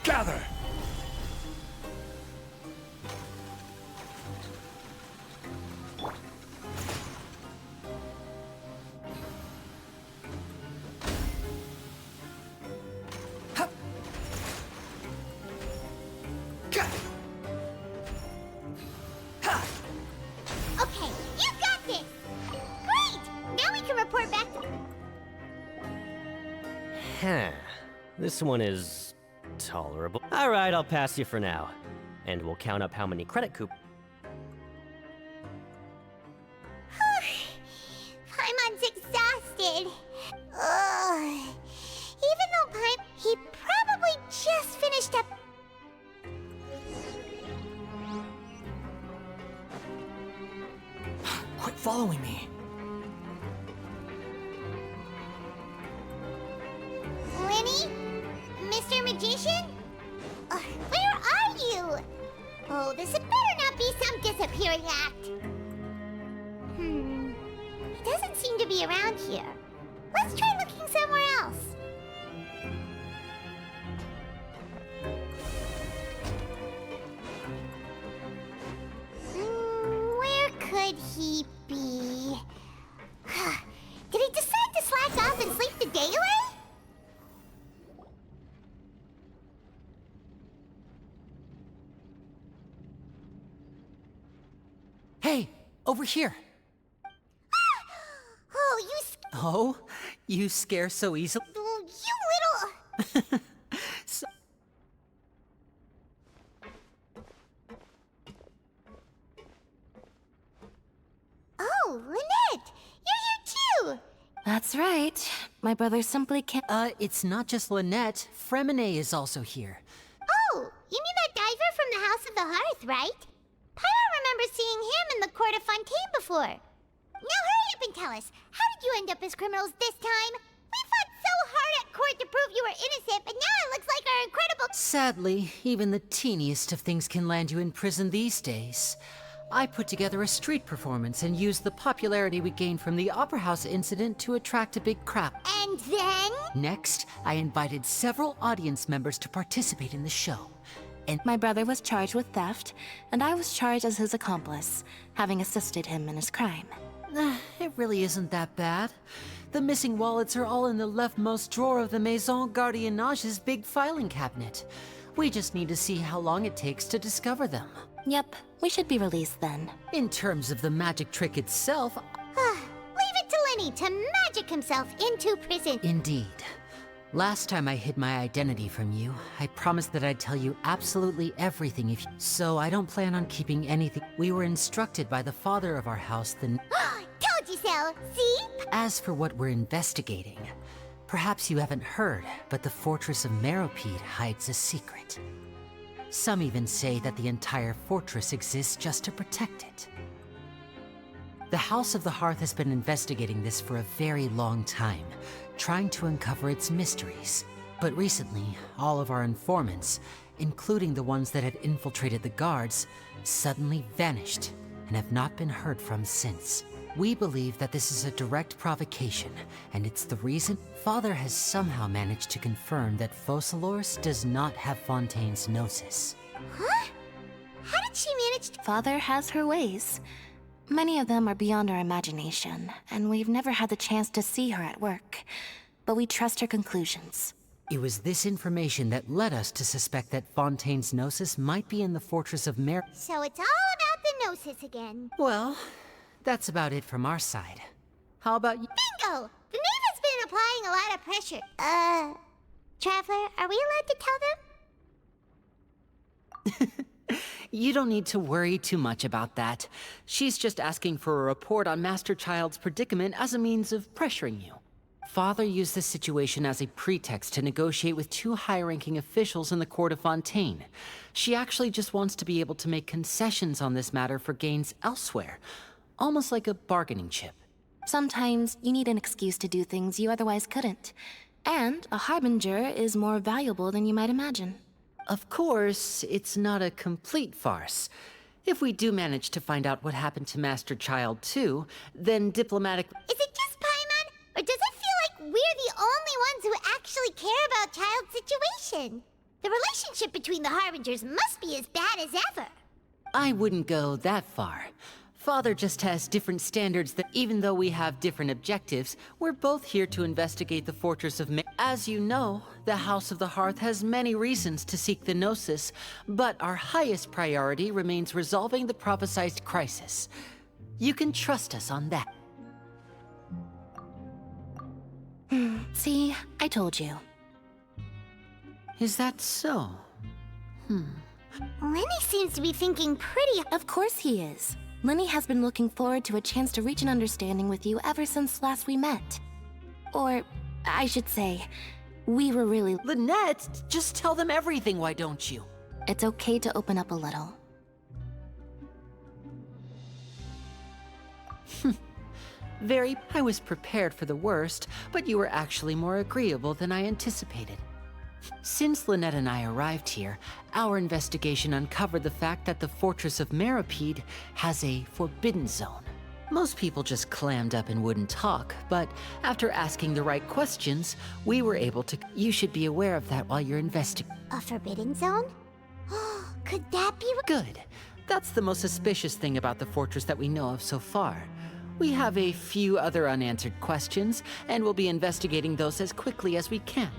Gather! Okay, you got this! Great! Now we can report back to... Huh. This one is tolerable. Alright, I'll pass you for now. And we'll count up how many credit coupons. Paimon's exhausted. Ugh. Even though he probably just finished up... Quit following me. Lenny? Mr. Magician? Where are you? Oh, this had better not be some disappearing act. He doesn't seem to be around here. Let's try looking somewhere else. Where could he be? Did he decide to slack off and sleep the day away? Hey, over here. Oh, you Oh, you scare so easily. you little... So Oh, Lynette! You're here too! That's right. My brother simply can't. It's not just Lynette. Fremine is also here. Oh, you mean that diver from the House of the Hearth, right? Pyro remembers seeing him in the Court of Fontaine before. Now hurry up and tell us, how did you end up as criminals this time? We fought so hard at court to prove you were innocent, but now it looks like our incredible... Sadly, even the teeniest of things can land you in prison these days. I put together a street performance and used the popularity we gained from the Opera House incident to attract a big crowd. And then? Next, I invited several audience members to participate in the show. And my brother was charged with theft, and I was charged as his accomplice, having assisted him in his crime. It really isn't that bad. The missing wallets are all in the leftmost drawer of the Maison Gardiennage's big filing cabinet. We just need to see how long it takes to discover them. Yep, we should be released then. In terms of the magic trick itself... Leave it to Lenny to magic himself into prison. Indeed. Last time I hid my identity from you, I promised that I'd tell you absolutely everything if you... So I don't plan on keeping anything. We were instructed by the father of our house, the... Told you so, see? As for what we're investigating, perhaps you haven't heard, but the fortress of Meropide hides a secret. Some even say that the entire fortress exists just to protect it. The House of the Hearth has been investigating this for a very long time, trying to uncover its mysteries. But recently, all of our informants, including the ones that had infiltrated the guards, suddenly vanished and have not been heard from since. We believe that this is a direct provocation, and it's the reason Father has somehow managed to confirm that Focalors does not have Fontaine's Gnosis. Huh? How did she manage to... Father has her ways. Many of them are beyond our imagination, and we've never had the chance to see her at work. But we trust her conclusions. It was this information that led us to suspect that Fontaine's Gnosis might be in the Fortress of So it's all about the the Gnosis again. Well, that's about it from our side. How about you? Bingo! The Knave has been applying a lot of pressure. Traveler, are we allowed to tell them? You don't need to worry too much about that. She's just asking for a report on Master Child's predicament as a means of pressuring you. Father used this situation as a pretext to negotiate with two high-ranking officials in the court of Fontaine. She actually just wants to be able to make concessions on this matter for gains elsewhere, almost like a bargaining chip. Sometimes you need an excuse to do things you otherwise couldn't. And a harbinger is more valuable than you might imagine. Of course, it's not a complete farce. If we do manage to find out what happened to Master Child too, then diplomatic— Is it just Paimon? Or does it feel like we're the only ones who actually care about Child's situation? The relationship between the Harbingers must be as bad as ever. I wouldn't go that far. Father just has different standards that even though we have different objectives, we're both here to investigate the Fortress of As you know, the House of the Hearth has many reasons to seek the Gnosis, but our highest priority remains resolving the prophesized crisis. You can trust us on that. See, I told you. Is that so? Lenny seems to be thinking pretty— Of course he is. Lenny has been looking forward to a chance to reach an understanding with you ever since last we met. Or, I should say, we were really— Lynette, just tell them everything, why don't you? It's okay to open up a little. I was prepared for the worst, but you were actually more agreeable than I anticipated. Since Lynette and I arrived here, our investigation uncovered the fact that the Fortress of Meropide has a forbidden zone. Most people just clammed up and wouldn't talk, but after asking the right questions, we were able to— You should be aware of that while you're investigating. A forbidden zone? Could that be— Good. That's the most suspicious thing about the fortress that we know of so far. We have a few other unanswered questions, and we'll be investigating those as quickly as we can.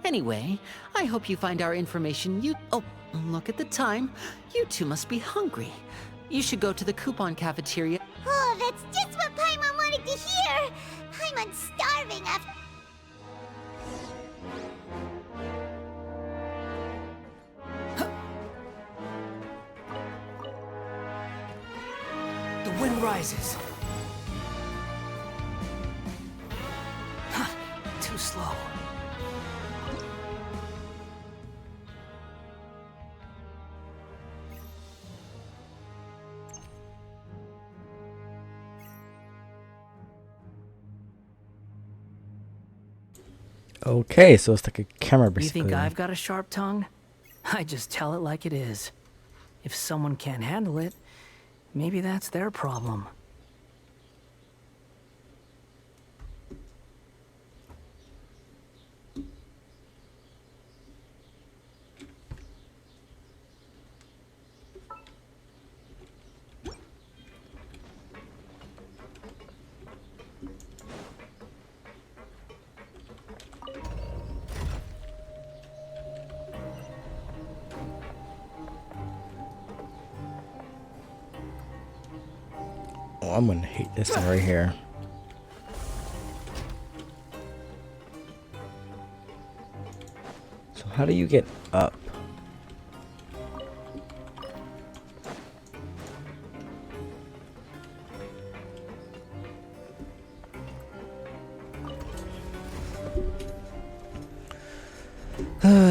Anyway, I hope you find our information Oh, look at the time. You two must be hungry. You should go to the coupon cafeteria. Oh, that's just what Paimon wanted to hear! Paimon's starving after— The wind rises. Too slow. Okay, so it's like a camera You basically. think I've got a sharp tongue? I just tell it like it is. If someone can't handle it, maybe that's their problem. Oh, I'm gonna hate this thing right here. So how do you get up?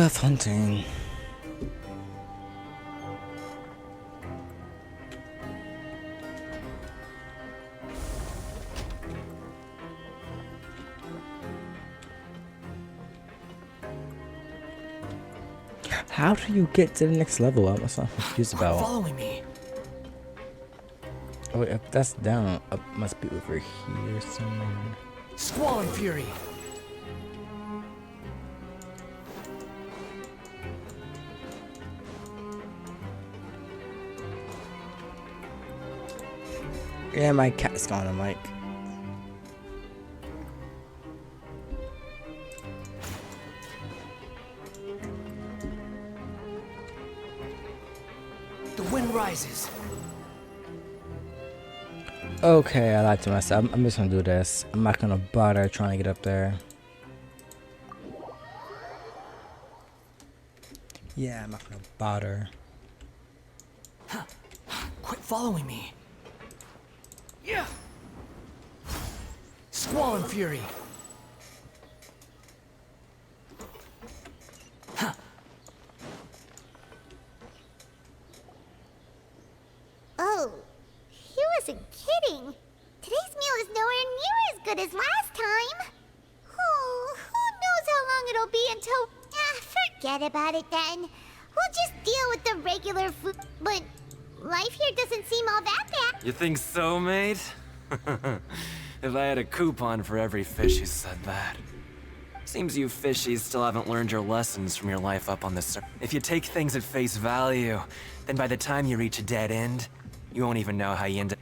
Fontaine. How do you get to the next level? I'm not confused about. Following me. Oh, wait, if that's down, up must be over here somewhere. Squall and Fury. Yeah, my cat's gone. I'm like, The wind rises. Okay, I lied to myself. I'm just gonna do this. I'm not gonna bother trying to get up there. Yeah, I'm not gonna bother. Quit following me. Yeah. Squall and Fury. Oh, he wasn't kidding. Today's meal is nowhere near as good as last time. Oh, who knows how long it'll be until... forget about it then. We'll just deal with the regular food. But life here doesn't seem all that bad. You think so, mate? If I had a coupon for every fish who said that. Seems you fishies still haven't learned your lessons from your life up on the surface. If you take things at face value, then by the time you reach a dead end, you won't even know how you ended.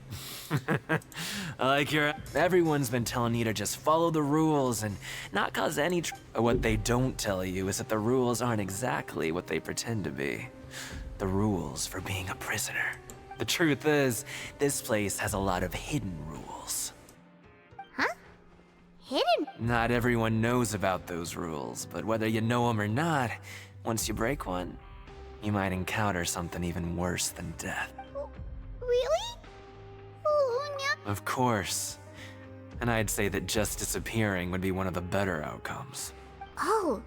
I like your... Everyone's been telling you to just follow the rules and not cause any what they don't tell you is that the rules aren't exactly what they pretend to be. The rules for being a prisoner. The truth is, this place has a lot of hidden rules. Huh? Hidden? Not everyone knows about those rules, but whether you know them or not, once you break one, you might encounter something even worse than death. Really? Oh, no. Of course. And I'd say that just disappearing would be one of the better outcomes. Oh,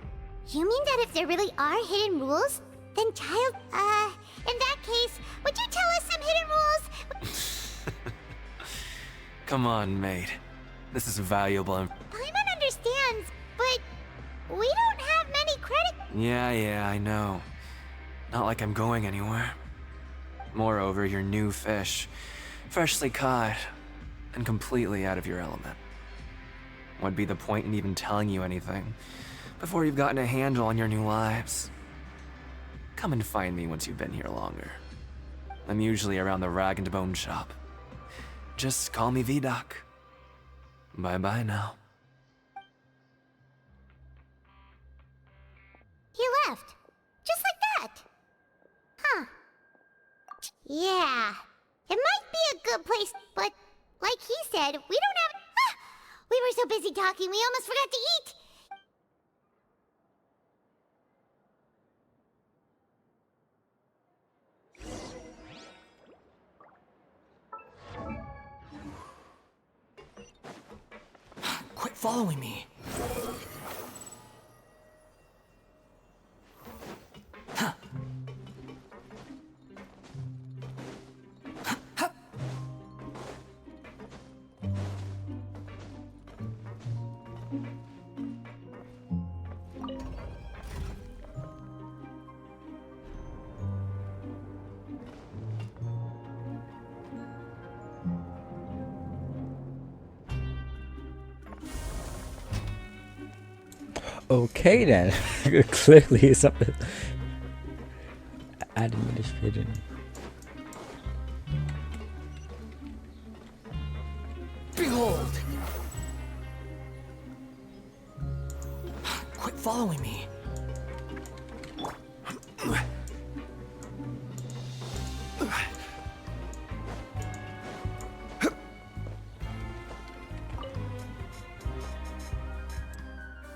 you mean that if there really are hidden rules, then in that case, would you tell us some hidden rules? Come on, mate. This is valuable Paimon understands, but we don't have many credit. Yeah, I know. Not like I'm going anywhere. Moreover, you're new fish, freshly caught, and completely out of your element. What'd be the point in even telling you anything before you've gotten a handle on your new lives? Come and find me once you've been here longer. I'm usually around the Rag and Bone shop. Just call me V-Doc. Bye-bye now. He left. Just like that. Huh. Yeah. It might be a good place, but like he said, we don't have... we were so busy talking, we almost forgot to eat. Quit following me. Okay then. Clearly something administrating. Behold! Quit following me.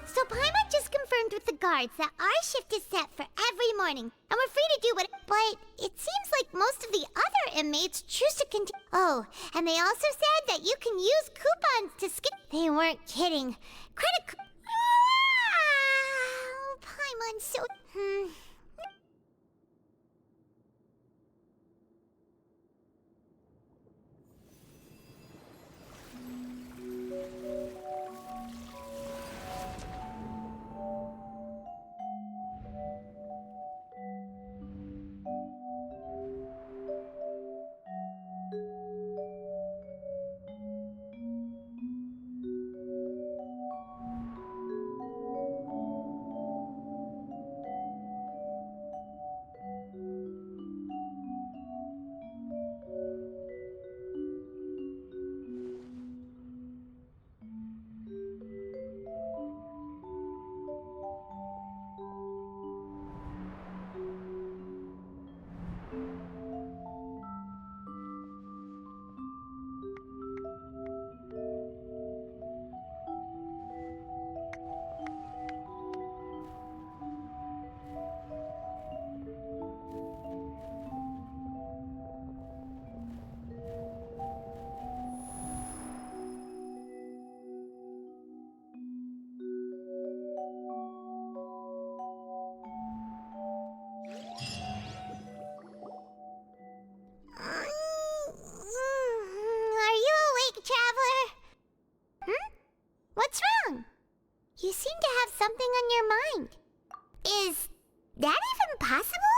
So Paimon just confirmed with the guards that our shift is set for every morning, and we're free to do what. But it seems like most of the other inmates choose to continue. Oh, and they also said that you can use coupons to skip. They weren't kidding. Credit. Paimon's so. seem to have something on your mind. Is that even possible?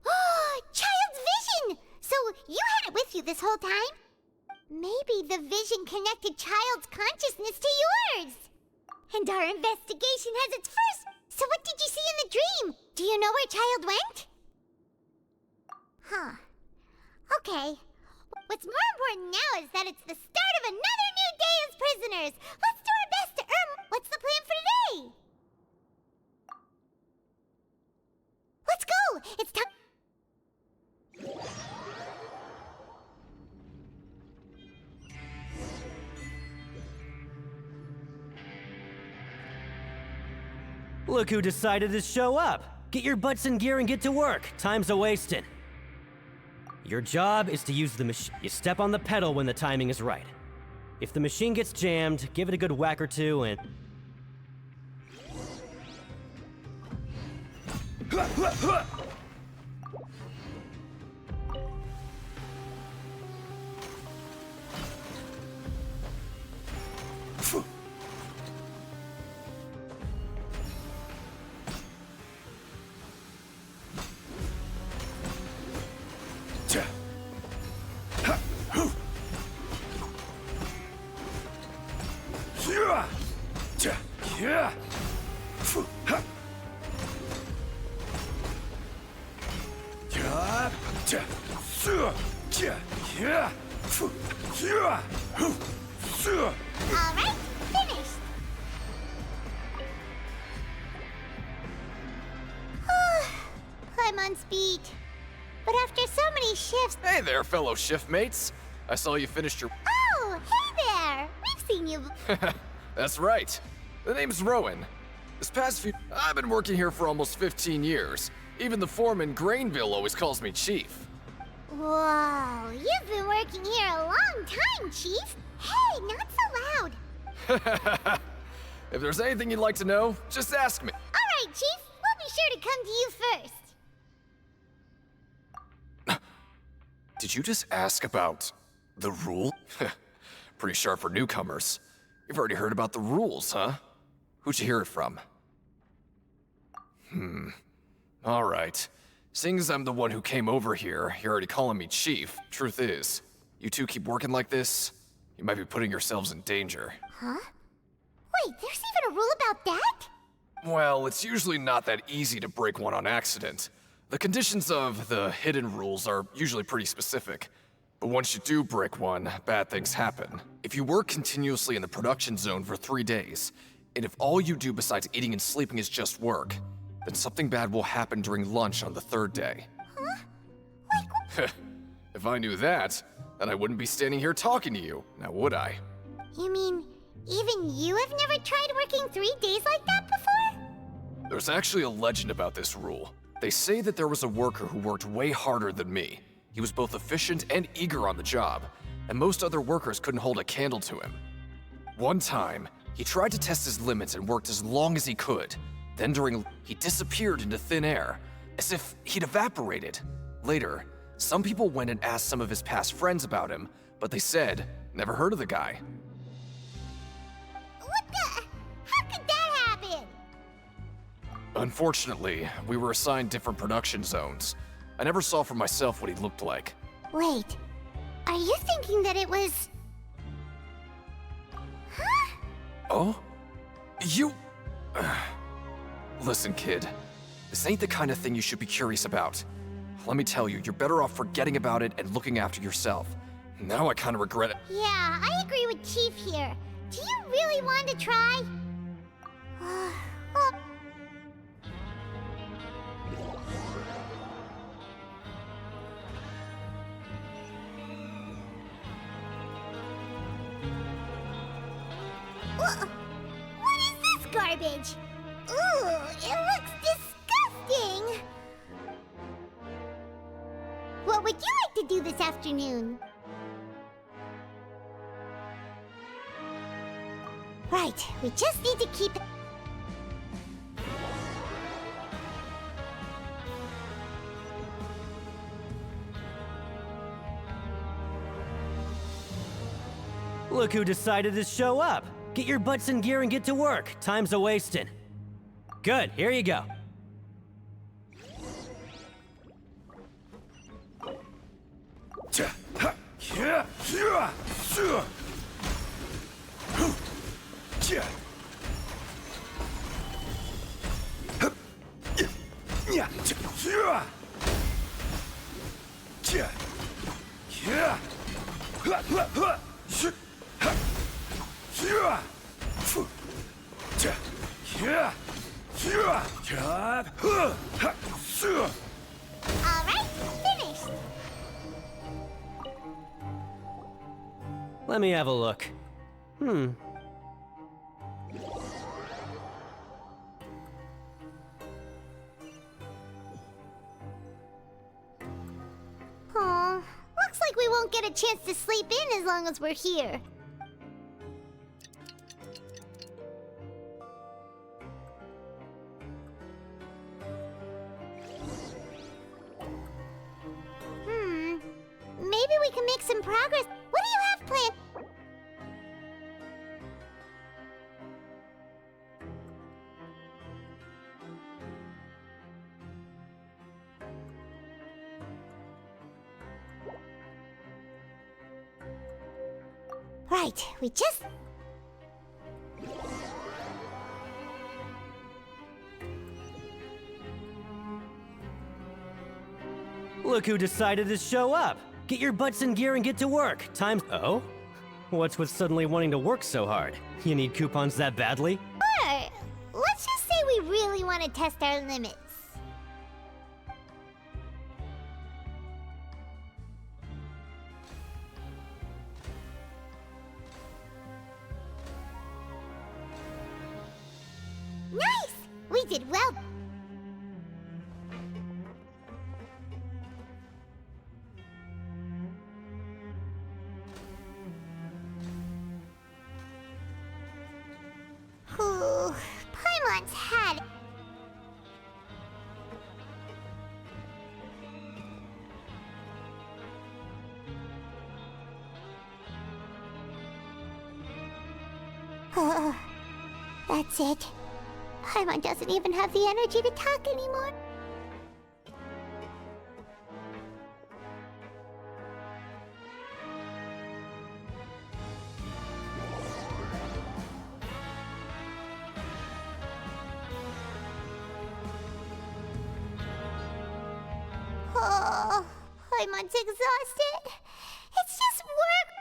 Oh, child's vision! So you had it with you this whole time? Maybe the vision connected child's consciousness to yours. And our investigation has its first. So what did you see in the dream? Do you know where child went? Huh. Okay. What's more important now is that it's the start of another new day as prisoners. Let's do our best to earn. What's the plan for today? Let's go! It's time. Look who decided to show up! Get your butts in gear and get to work. Time's a-wasting. Your job is to use the machine. You step on the pedal when the timing is right. If the machine gets jammed, give it a good whack or two and... Alright, finished. I'm on speed. But after so many shifts... Hey there, fellow shiftmates. I saw you finished your... Oh, hey there! We've seen you... That's right. The name's Rowan. This past few... I've been working here for almost 15 years. Even the foreman, Grainville, always calls me Chief. Whoa, you've been working here a long time, Chief. Hey, not so loud. If there's anything you'd like to know, just ask me. Alright, Chief. We'll be sure to come to you first. Did you just ask about the rule? Pretty sharp for newcomers. You've already heard about the rules, huh? Who'd you hear it from? Alright. Seeing as I'm the one who came over here, you're already calling me Chief. Truth is, you two keep working like this, you might be putting yourselves in danger. Huh? Wait, there's even a rule about that? Well, it's usually not that easy to break one on accident. The conditions of the hidden rules are usually pretty specific. But once you do break one, bad things happen. If you work continuously in the production zone for 3 days, and if all you do besides eating and sleeping is just work, then something bad will happen during lunch on the 3rd day. Huh? If I knew that, then I wouldn't be standing here talking to you, now would I? You mean, even you have never tried working 3 days like that before? There's actually a legend about this rule. They say that there was a worker who worked way harder than me. He was both efficient and eager on the job, and most other workers couldn't hold a candle to him. One time, he tried to test his limits and worked as long as he could. Then he disappeared into thin air, as if he'd evaporated. Later, some people went and asked some of his past friends about him, but they said, never heard of the guy. What the? How could that happen? Unfortunately, we were assigned different production zones. I never saw for myself what he looked like. Wait, are you thinking that it was... Huh? Oh? You... Listen, kid. This ain't the kind of thing you should be curious about. Let me tell you, you're better off forgetting about it and looking after yourself. Now I kinda regret it. Yeah, I agree with Chief here. Do you really want to try? Oh. What is this garbage? Ooh, it looks disgusting! What would you like to do this afternoon? Right, we just need to keep... Look who decided to show up! Get your butts in gear and get to work. Time's a wasting. Good, here you go. Alright, finished. Let me have a look. Aw, looks like we won't get a chance to sleep in as long as we're here. Maybe we can make some progress. What do you have planned? Right, we just... Look who decided to show up. Get your butts in gear and get to work. Time's... Oh? What's with suddenly wanting to work so hard? You need coupons that badly? Sure. Let's just say we really want to test our limits. Nice! We did well. Ooh, Paimon's had... That's it. Paimon doesn't even have the energy to talk anymore. Oh, Paimon's exhausted. It's just work.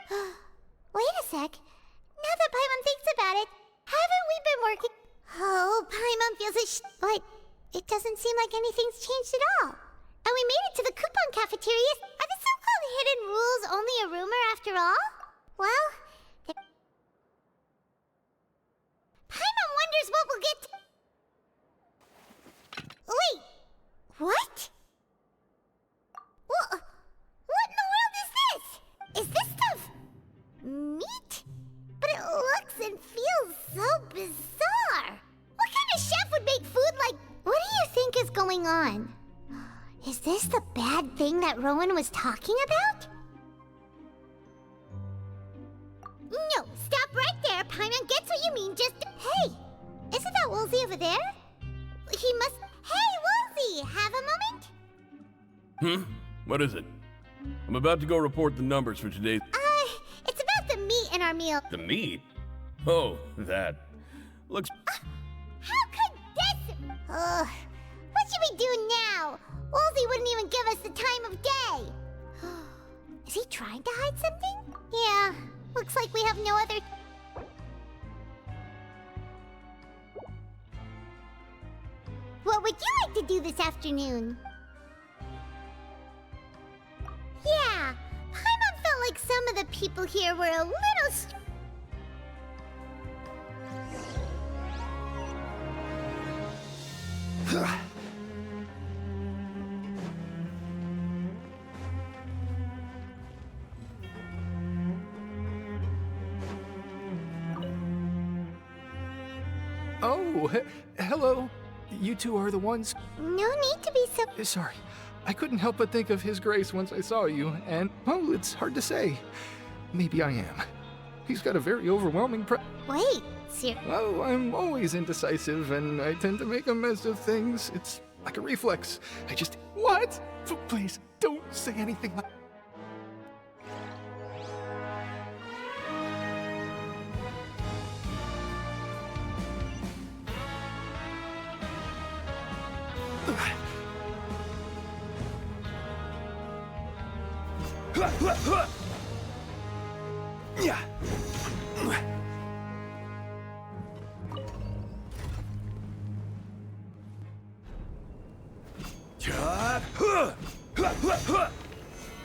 Wait a sec. Now that Paimon thinks about it, haven't we been working? Oh, Paimon feels but it doesn't seem like anything's changed at all. And we made it to the coupon cafeteria. Are the so-called hidden rules only a rumor after all? Well, Paimon wonders what we'll get to... Wait, what? What in the world is this? Is this stuff meat? But it looks and feels so bizarre. What kind of chef would make food like... What do you think is going on? Is this the bad thing that Rowan was talking about? No, stop right there. Paimon gets what you mean, just... Hey, isn't that Woolsey over there? He must... Hey, Woolsey, have a moment? What is it? I'm about to go report the numbers for today. It's about the meat in our meal. The meat? Oh, that. Looks... How could this... what should we do now? Woolsey wouldn't even give us the time of day. Is he trying to hide something? Yeah, looks like we have no other... What would you like to do this afternoon? Yeah, Paimon felt like some of the people here were a little... Oh, hello. You two are the ones... No need to be so... Sorry. I couldn't help but think of His Grace once I saw you, and, well, it's hard to say. Maybe I am. He's got a very overwhelming Wait, Oh, I'm always indecisive, and I tend to make a mess of things. It's like a reflex. I just... What? Please, don't say anything like... Yeah.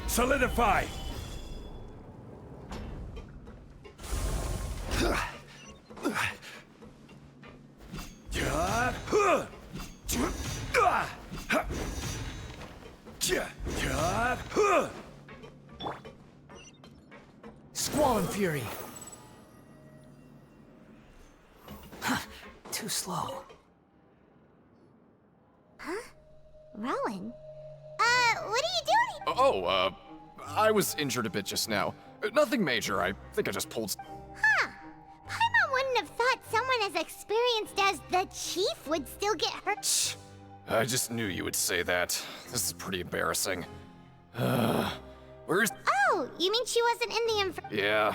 Solidify! Squall and Fury. Too slow. Huh? Rowan? What are you doing? Oh, I was injured a bit just now. Nothing major, I think I just pulled... Huh. Paimon wouldn't have thought someone as experienced as the Chief would still get hurt. I just knew you would say that. This is pretty embarrassing. Where's... Oh, you mean she wasn't in the Yeah.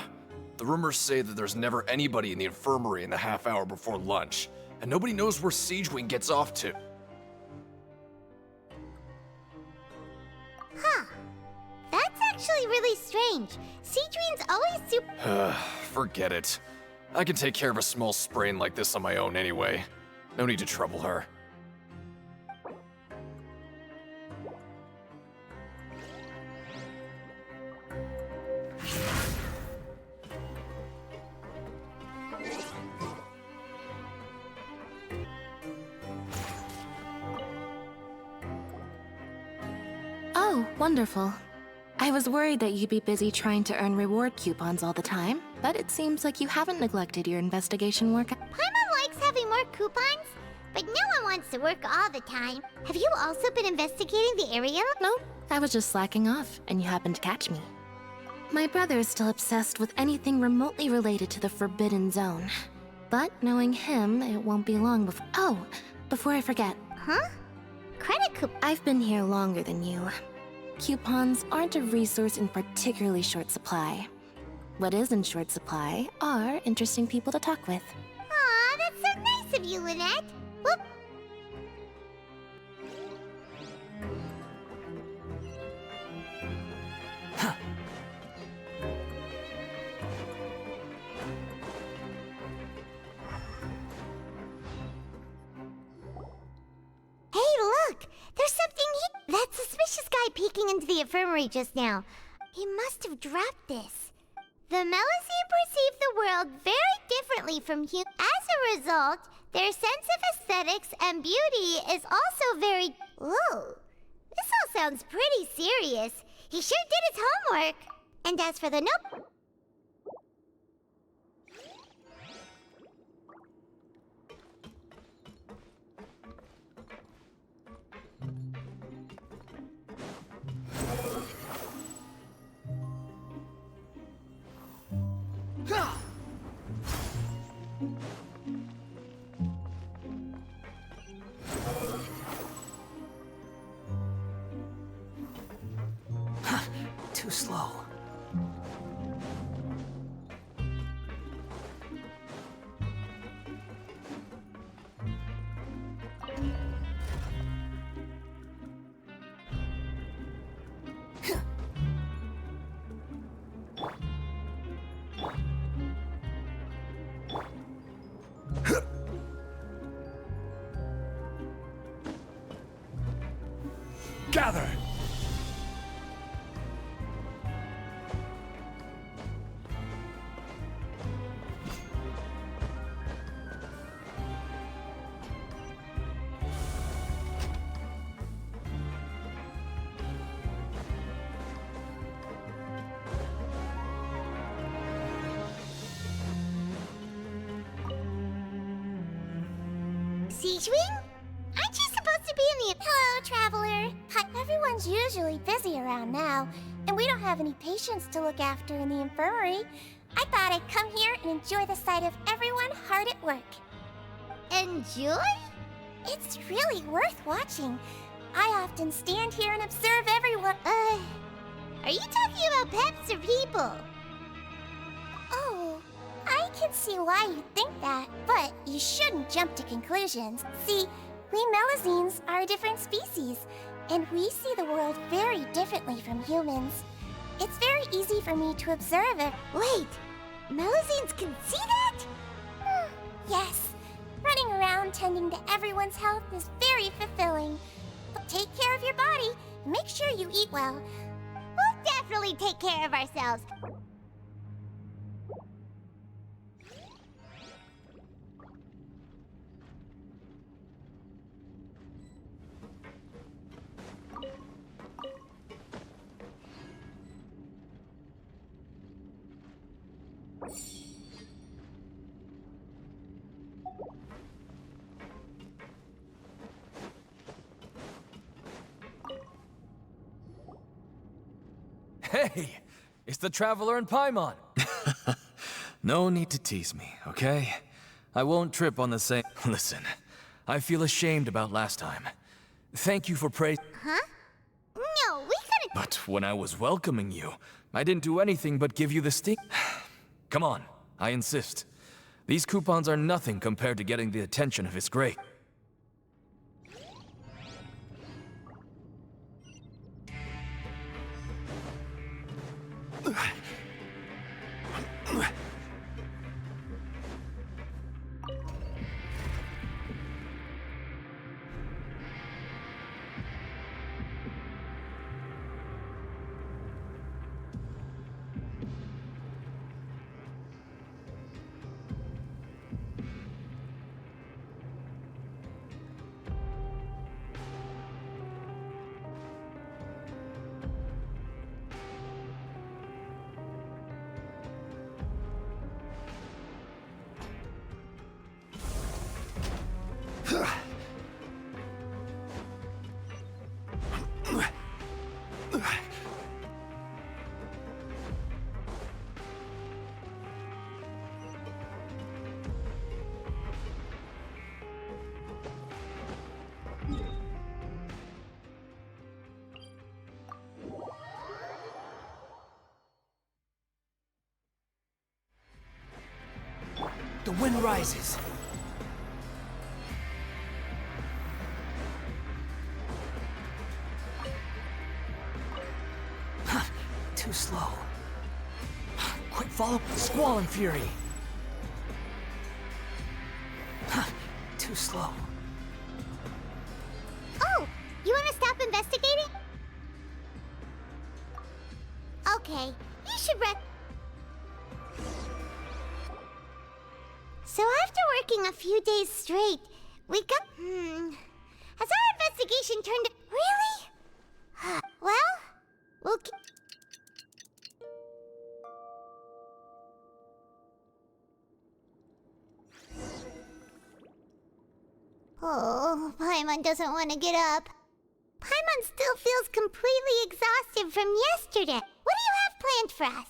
The rumors say that there's never anybody in the infirmary in the half hour before lunch, and nobody knows where Siegewing gets off to. Huh. That's actually really strange. Siegewing's always super... Forget it. I can take care of a small sprain like this on my own anyway. No need to trouble her. Oh, wonderful. I was worried that you'd be busy trying to earn reward coupons all the time, but it seems like you haven't neglected your investigation work. Paimon likes having more coupons, but no one wants to work all the time. Have you also been investigating the area? No, I was just slacking off, and you happened to catch me. My brother is still obsessed with anything remotely related to the Forbidden Zone. But knowing him, it won't be long before... Oh, before I forget. Huh? Credit coupons? I've been here longer than you. Coupons aren't a resource in particularly short supply. What is in short supply are interesting people to talk with. Aw, that's so nice of you, Lynette. Whoop. Hey, look! There's something that suspicious guy peeking into the infirmary just now. He must have dropped this. The Melazine perceive the world very differently from humans. As a result, their sense of aesthetics and beauty is also very... Whoa! This all sounds pretty serious. He sure did his homework. And as for the note... Too slow. Gather! Siegewing? Aren't you supposed to be in the... Hello, Traveler. Hi. Everyone's usually busy around now, and we don't have any patients to look after in the infirmary. I thought I'd come here and enjoy the sight of everyone hard at work. Enjoy? It's really worth watching. I often stand here and observe everyone. Are you talking about pets or people? Oh, I can see why you think that, but you shouldn't jump to conclusions. See, we Melazines are a different species, and we see the world very differently from humans. It's very easy for me to observe it. Wait, Melazines can see that? Yes. Running around tending to everyone's health is very fulfilling. But take care of your body and make sure you eat well. We'll definitely take care of ourselves. Hey! It's the Traveler and Paimon! No need to tease me, okay? I won't trip on the same... Listen, I feel ashamed about last time. Thank you for praise... Huh? No, we couldn't... But when I was welcoming you, I didn't do anything but give you the sting. Come on, I insist. These coupons are nothing compared to getting the attention of His Grace. The wind rises. Too slow. Quick, follow Squall and Fury. Too slow. Oh, you want to stop investigating? Okay, you should So after working a few days straight, we got... Has our investigation turned... Really? Well, we'll keep... Oh, Paimon doesn't want to get up. Paimon still feels completely exhausted from yesterday. What do you have planned for us?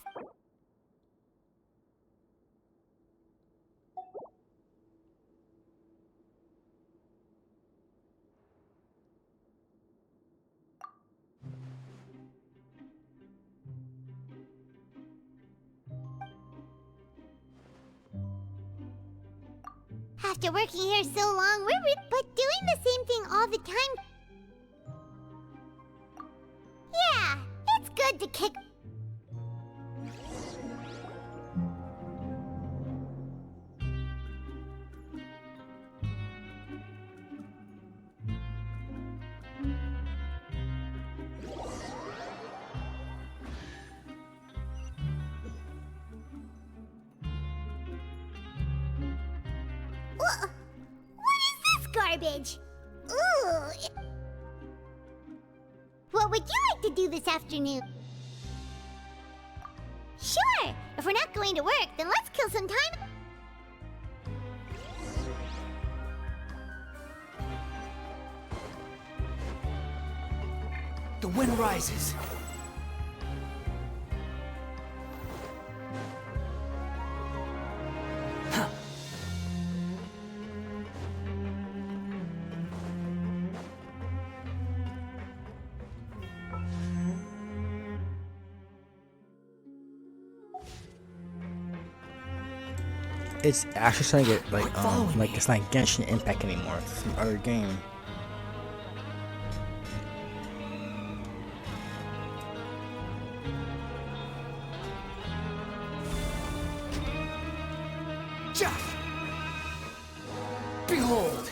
After working here so long, but doing the same thing all the time... Yeah, it's good to kick... What is this garbage? Ooh. What would you like to do this afternoon? Sure! If we're not going to work, then let's kill some time. The wind rises. It's actually starting to get like it's not Genshin Impact anymore. It's some other game. Jeff! Behold!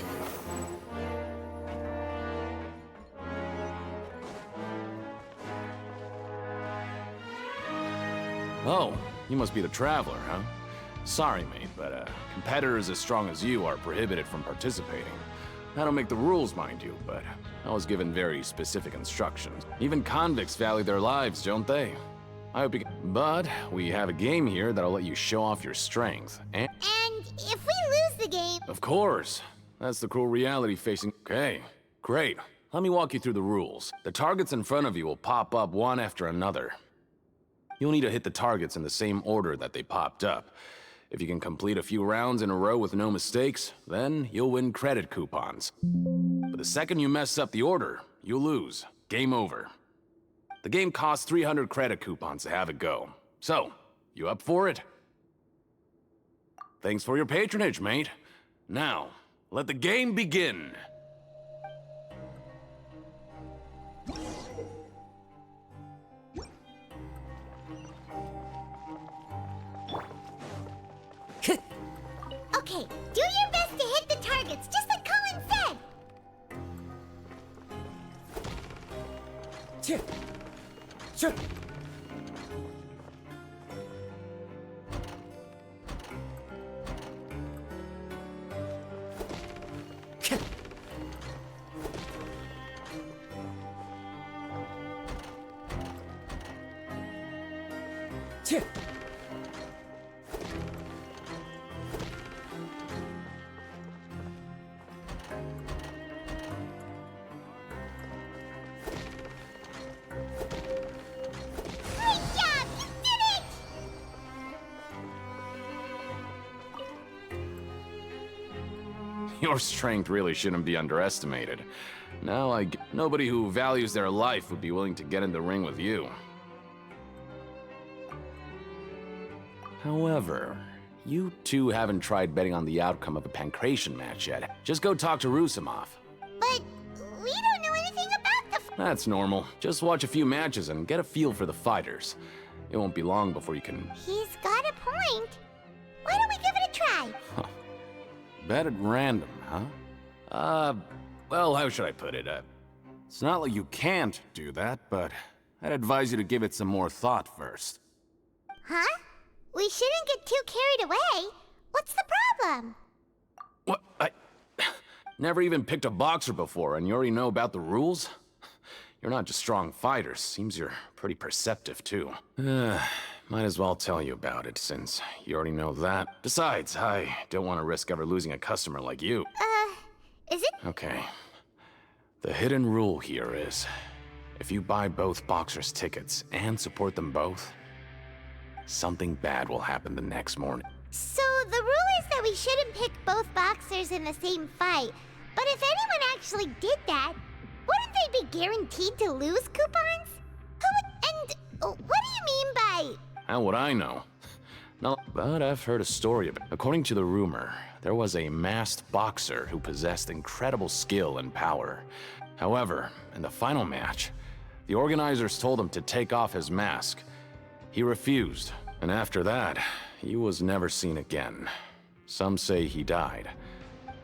Oh, you must be the Traveler, huh? Sorry, mate, but competitors as strong as you are prohibited from participating. I don't make the rules, mind you, but I was given very specific instructions. Even convicts value their lives, don't they? I hope you can... But we have a game here that'll let you show off your strength, and... And if we lose the game... Of course! That's the cruel reality facing... Okay, great. Let me walk you through the rules. The targets in front of you will pop up one after another. You'll need to hit the targets in the same order that they popped up. If you can complete a few rounds in a row with no mistakes, then you'll win credit coupons. But the second you mess up the order, you'll lose. Game over. The game costs 300 credit coupons to have it go. So, you up for it? Thanks for your patronage, mate. Now, let the game begin. Okay, do your best to hit the targets, just like Colin said! Great job! You did it! Your strength really shouldn't be underestimated. Now nobody who values their life would be willing to get in the ring with you. However, you two haven't tried betting on the outcome of a Pancration match yet. Just go talk to Rusimov. But we don't know anything about the... That's normal. Just watch a few matches and get a feel for the fighters. It won't be long before you can... He's got a point. Why don't we give it a try? Bet at random, huh? Well, how should I put it? It's not like you can't do that, but I'd advise you to give it some more thought first. Huh? We shouldn't get too carried away. What's the problem? What? I never even picked a boxer before, and you already know about the rules? You're not just strong fighters. Seems you're pretty perceptive, too. Might as well tell you about it, since you already know that. Besides, I don't want to risk ever losing a customer like you. Is it? Okay. The hidden rule here is, if you buy both boxers' tickets and support them both, something bad will happen the next morning. So the rule is that we shouldn't pick both boxers in the same fight. But if anyone actually did that, wouldn't they be guaranteed to lose coupons? What do you mean by... How would I know? No, but I've heard a story of it. According to the rumor, there was a masked boxer who possessed incredible skill and power. However, in the final match, the organizers told him to take off his mask. He refused, and after that, he was never seen again. Some say he died.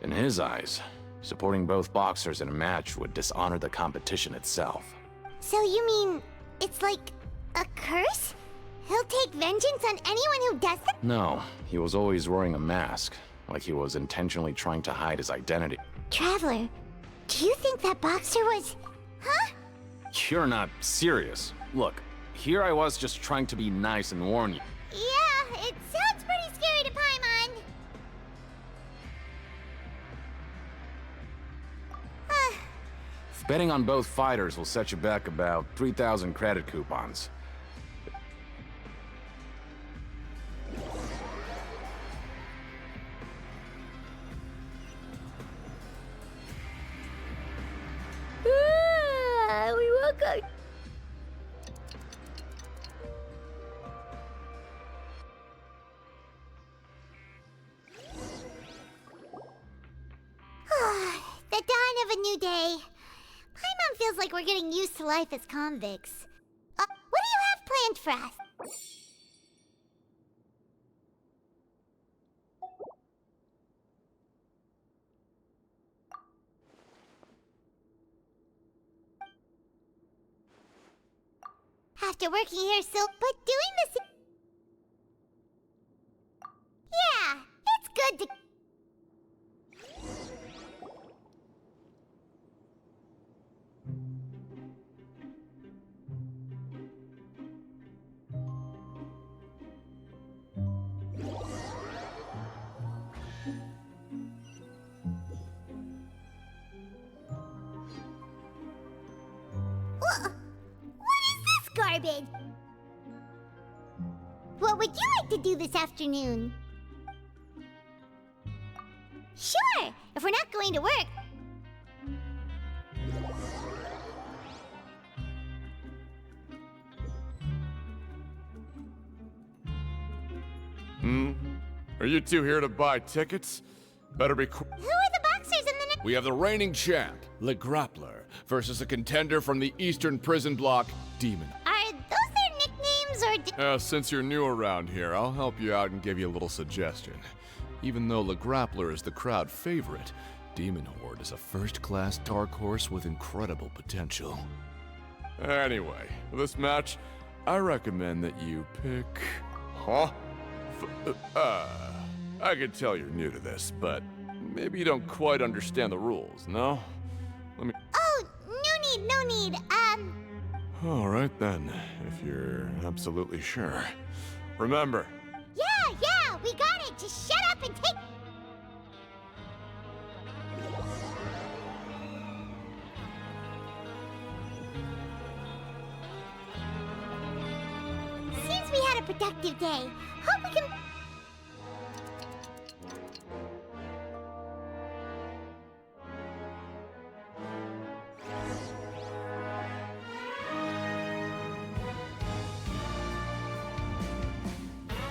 In his eyes, supporting both boxers in a match would dishonor the competition itself. So you mean it's like a curse? He'll take vengeance on anyone who does that? No, he was always wearing a mask, like he was intentionally trying to hide his identity. Traveler, do you think that boxer was... Huh? You're not serious. Look, here I was just trying to be nice and warn you. Yeah, it sounds pretty scary to Paimon. Betting on both fighters will set you back about 3,000 credit coupons. We will go... new day. Paimon feels like we're getting used to life as convicts. What do you have planned for us? After working here so, but doing this... Yeah, it's good to... What is this garbage? What would you like to do this afternoon? Sure, if we're not going to work. Are you two here to buy tickets? Better be Who are the boxers in the next... We have the reigning champ, Le Grappler, versus a contender from the Eastern Prison Block, Demon. Are those their nicknames or... Since you're new around here, I'll help you out and give you a little suggestion. Even though Le Grappler is the crowd favorite, Demon Horde is a first-class dark horse with incredible potential. Anyway, for this match, I recommend that you pick... Huh? I can tell you're new to this, but maybe you don't quite understand the rules, no? Let me... Oh, no need. All right then, if you're absolutely sure. Remember. Yeah, we got it. Just shut up and take... Seems we had a productive day. Hope we can...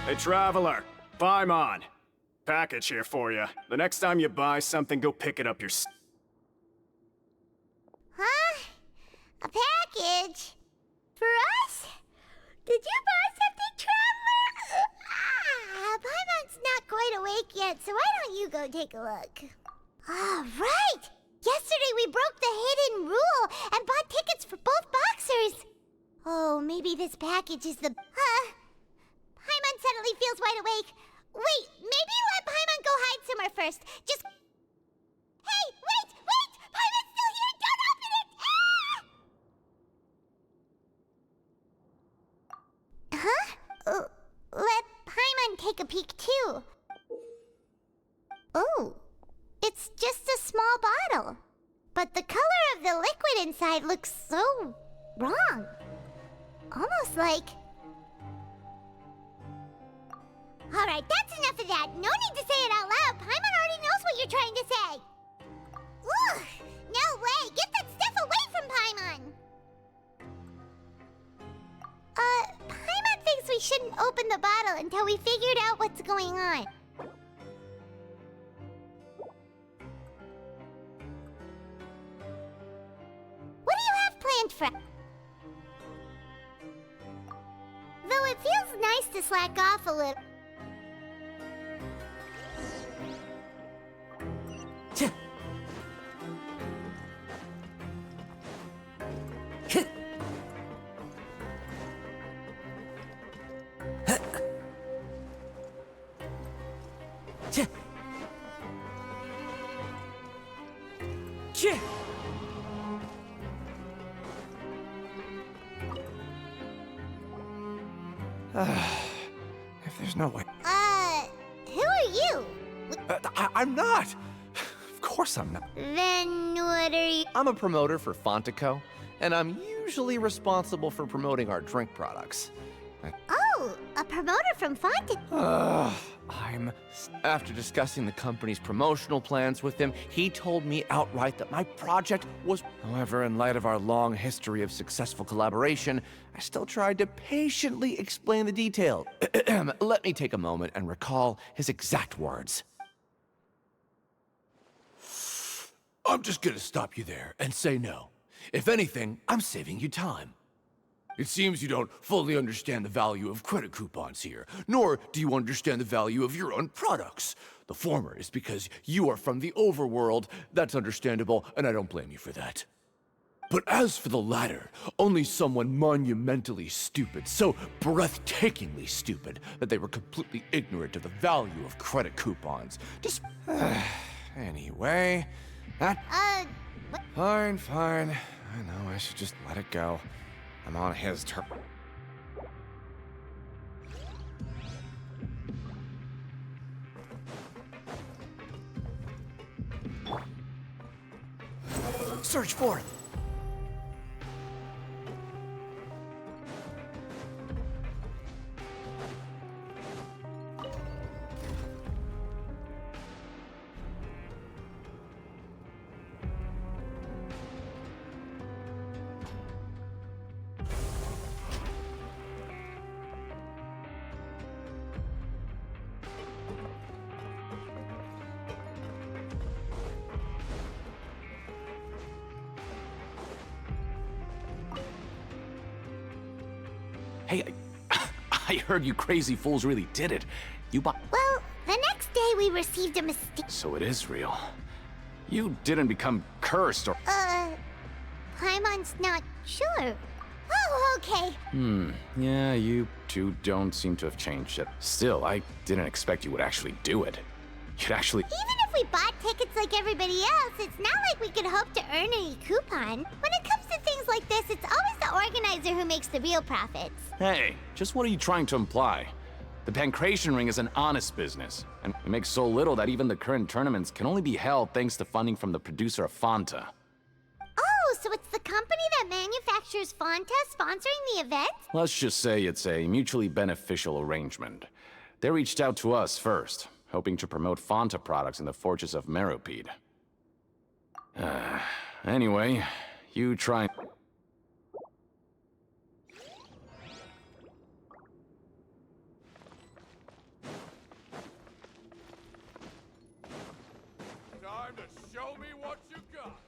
Hey, Traveler. Paimon. Package here for you. The next time you buy something, go pick it up yourself. Huh? A package? For us? Did you buy something, Traveler? Paimon's not quite awake yet, so why don't you go take a look? Right! Yesterday we broke the hidden rule and bought tickets for both boxers. Oh, maybe this package is the... Paimon suddenly feels wide awake. Wait, maybe let Paimon go hide somewhere first. Just... Hey, wait! Paimon's still here! Don't open it! Huh? Let Paimon take a peek too. Oh, it's just a small bottle. But the color of the liquid inside looks so wrong. Almost like... Alright, that's enough of that. No need to say it out loud. Paimon already knows what you're trying to say. Ugh, no way. Get that stuff away from Paimon. Paimon thinks we shouldn't open the bottle until we figured out what's going on. What do you have planned for... Though it feels nice to slack off a little... If there's no way... Who are you? I'm not! Of course I'm not. Then what are you? I'm a promoter for Fontico, and I'm usually responsible for promoting our drink products. Oh, a promoter from Fontaine. After discussing the company's promotional plans with him, he told me outright that my project was... However, in light of our long history of successful collaboration, I still tried to patiently explain the details. Let me take a moment and recall his exact words. I'm just gonna stop you there and say no. If anything, I'm saving you time. It seems you don't fully understand the value of credit coupons here, nor do you understand the value of your own products. The former is because you are from the overworld. That's understandable, and I don't blame you for that. But as for the latter, only someone monumentally stupid, so breathtakingly stupid, that they were completely ignorant of the value of credit coupons. Anyway, that... Fine. I know, I should just let it go. I'm on his turn. Search for it. Hey, I heard you crazy fools really did it. You bought... Well, the next day we received a mistake. So it is real. You didn't become cursed or... Paimon's not sure. Oh, okay. Yeah, you two don't seem to have changed it. Still, I didn't expect you would actually do it. You'd actually... Even if we bought tickets like everybody else, it's not like we could hope to earn any coupon. When it comes to things like this, it's always the organizer who makes the real profits. Hey, just what are you trying to imply? The Pancration Ring is an honest business, and we make so little that even the current tournaments can only be held thanks to funding from the producer of Fanta. Oh, so it's the company that manufactures Fanta sponsoring the event? Let's just say it's a mutually beneficial arrangement. They reached out to us first, hoping to promote Fanta products in the Fortress of Meropide. Anyway, you try... Time to show me what you got.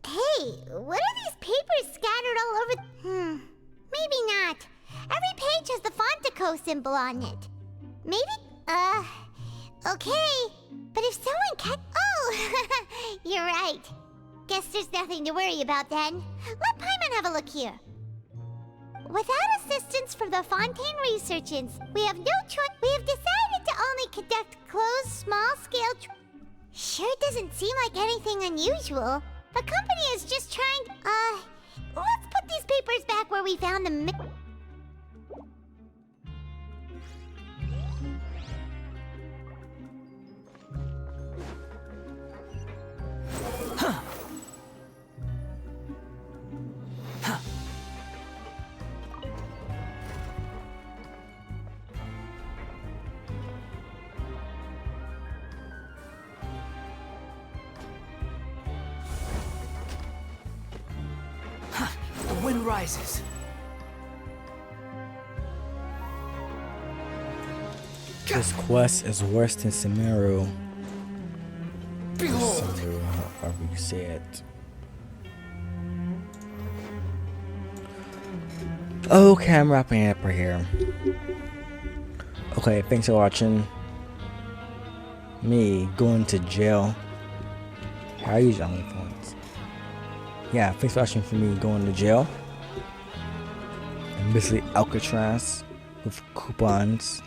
Hey, what are these papers scattered all over? Maybe not. Every page has the Fontaco symbol on it. Maybe? Okay. But if someone can... Oh! You're right. Guess there's nothing to worry about then. Let Paimon have a look here. Without assistance from the Fontaine Researchants, we have no choice. We have decided to only conduct closed, small-scale... Sure doesn't seem like anything unusual. The company is just trying... let's put these papers back where we found them. The wind rises. This quest is worse than Sumeru. Behold! Sumeru, however you say it. Okay, I'm wrapping it up right here. Okay, thanks for watching. Me going to jail. How I use OnlyFans. Yeah, thanks for watching for me going to jail. And basically Alcatraz with coupons.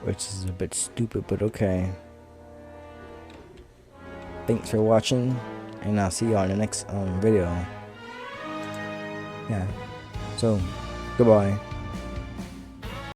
Which is a bit stupid, but okay. Thanks for watching, and I'll see y'all in the next video. Yeah. So, goodbye.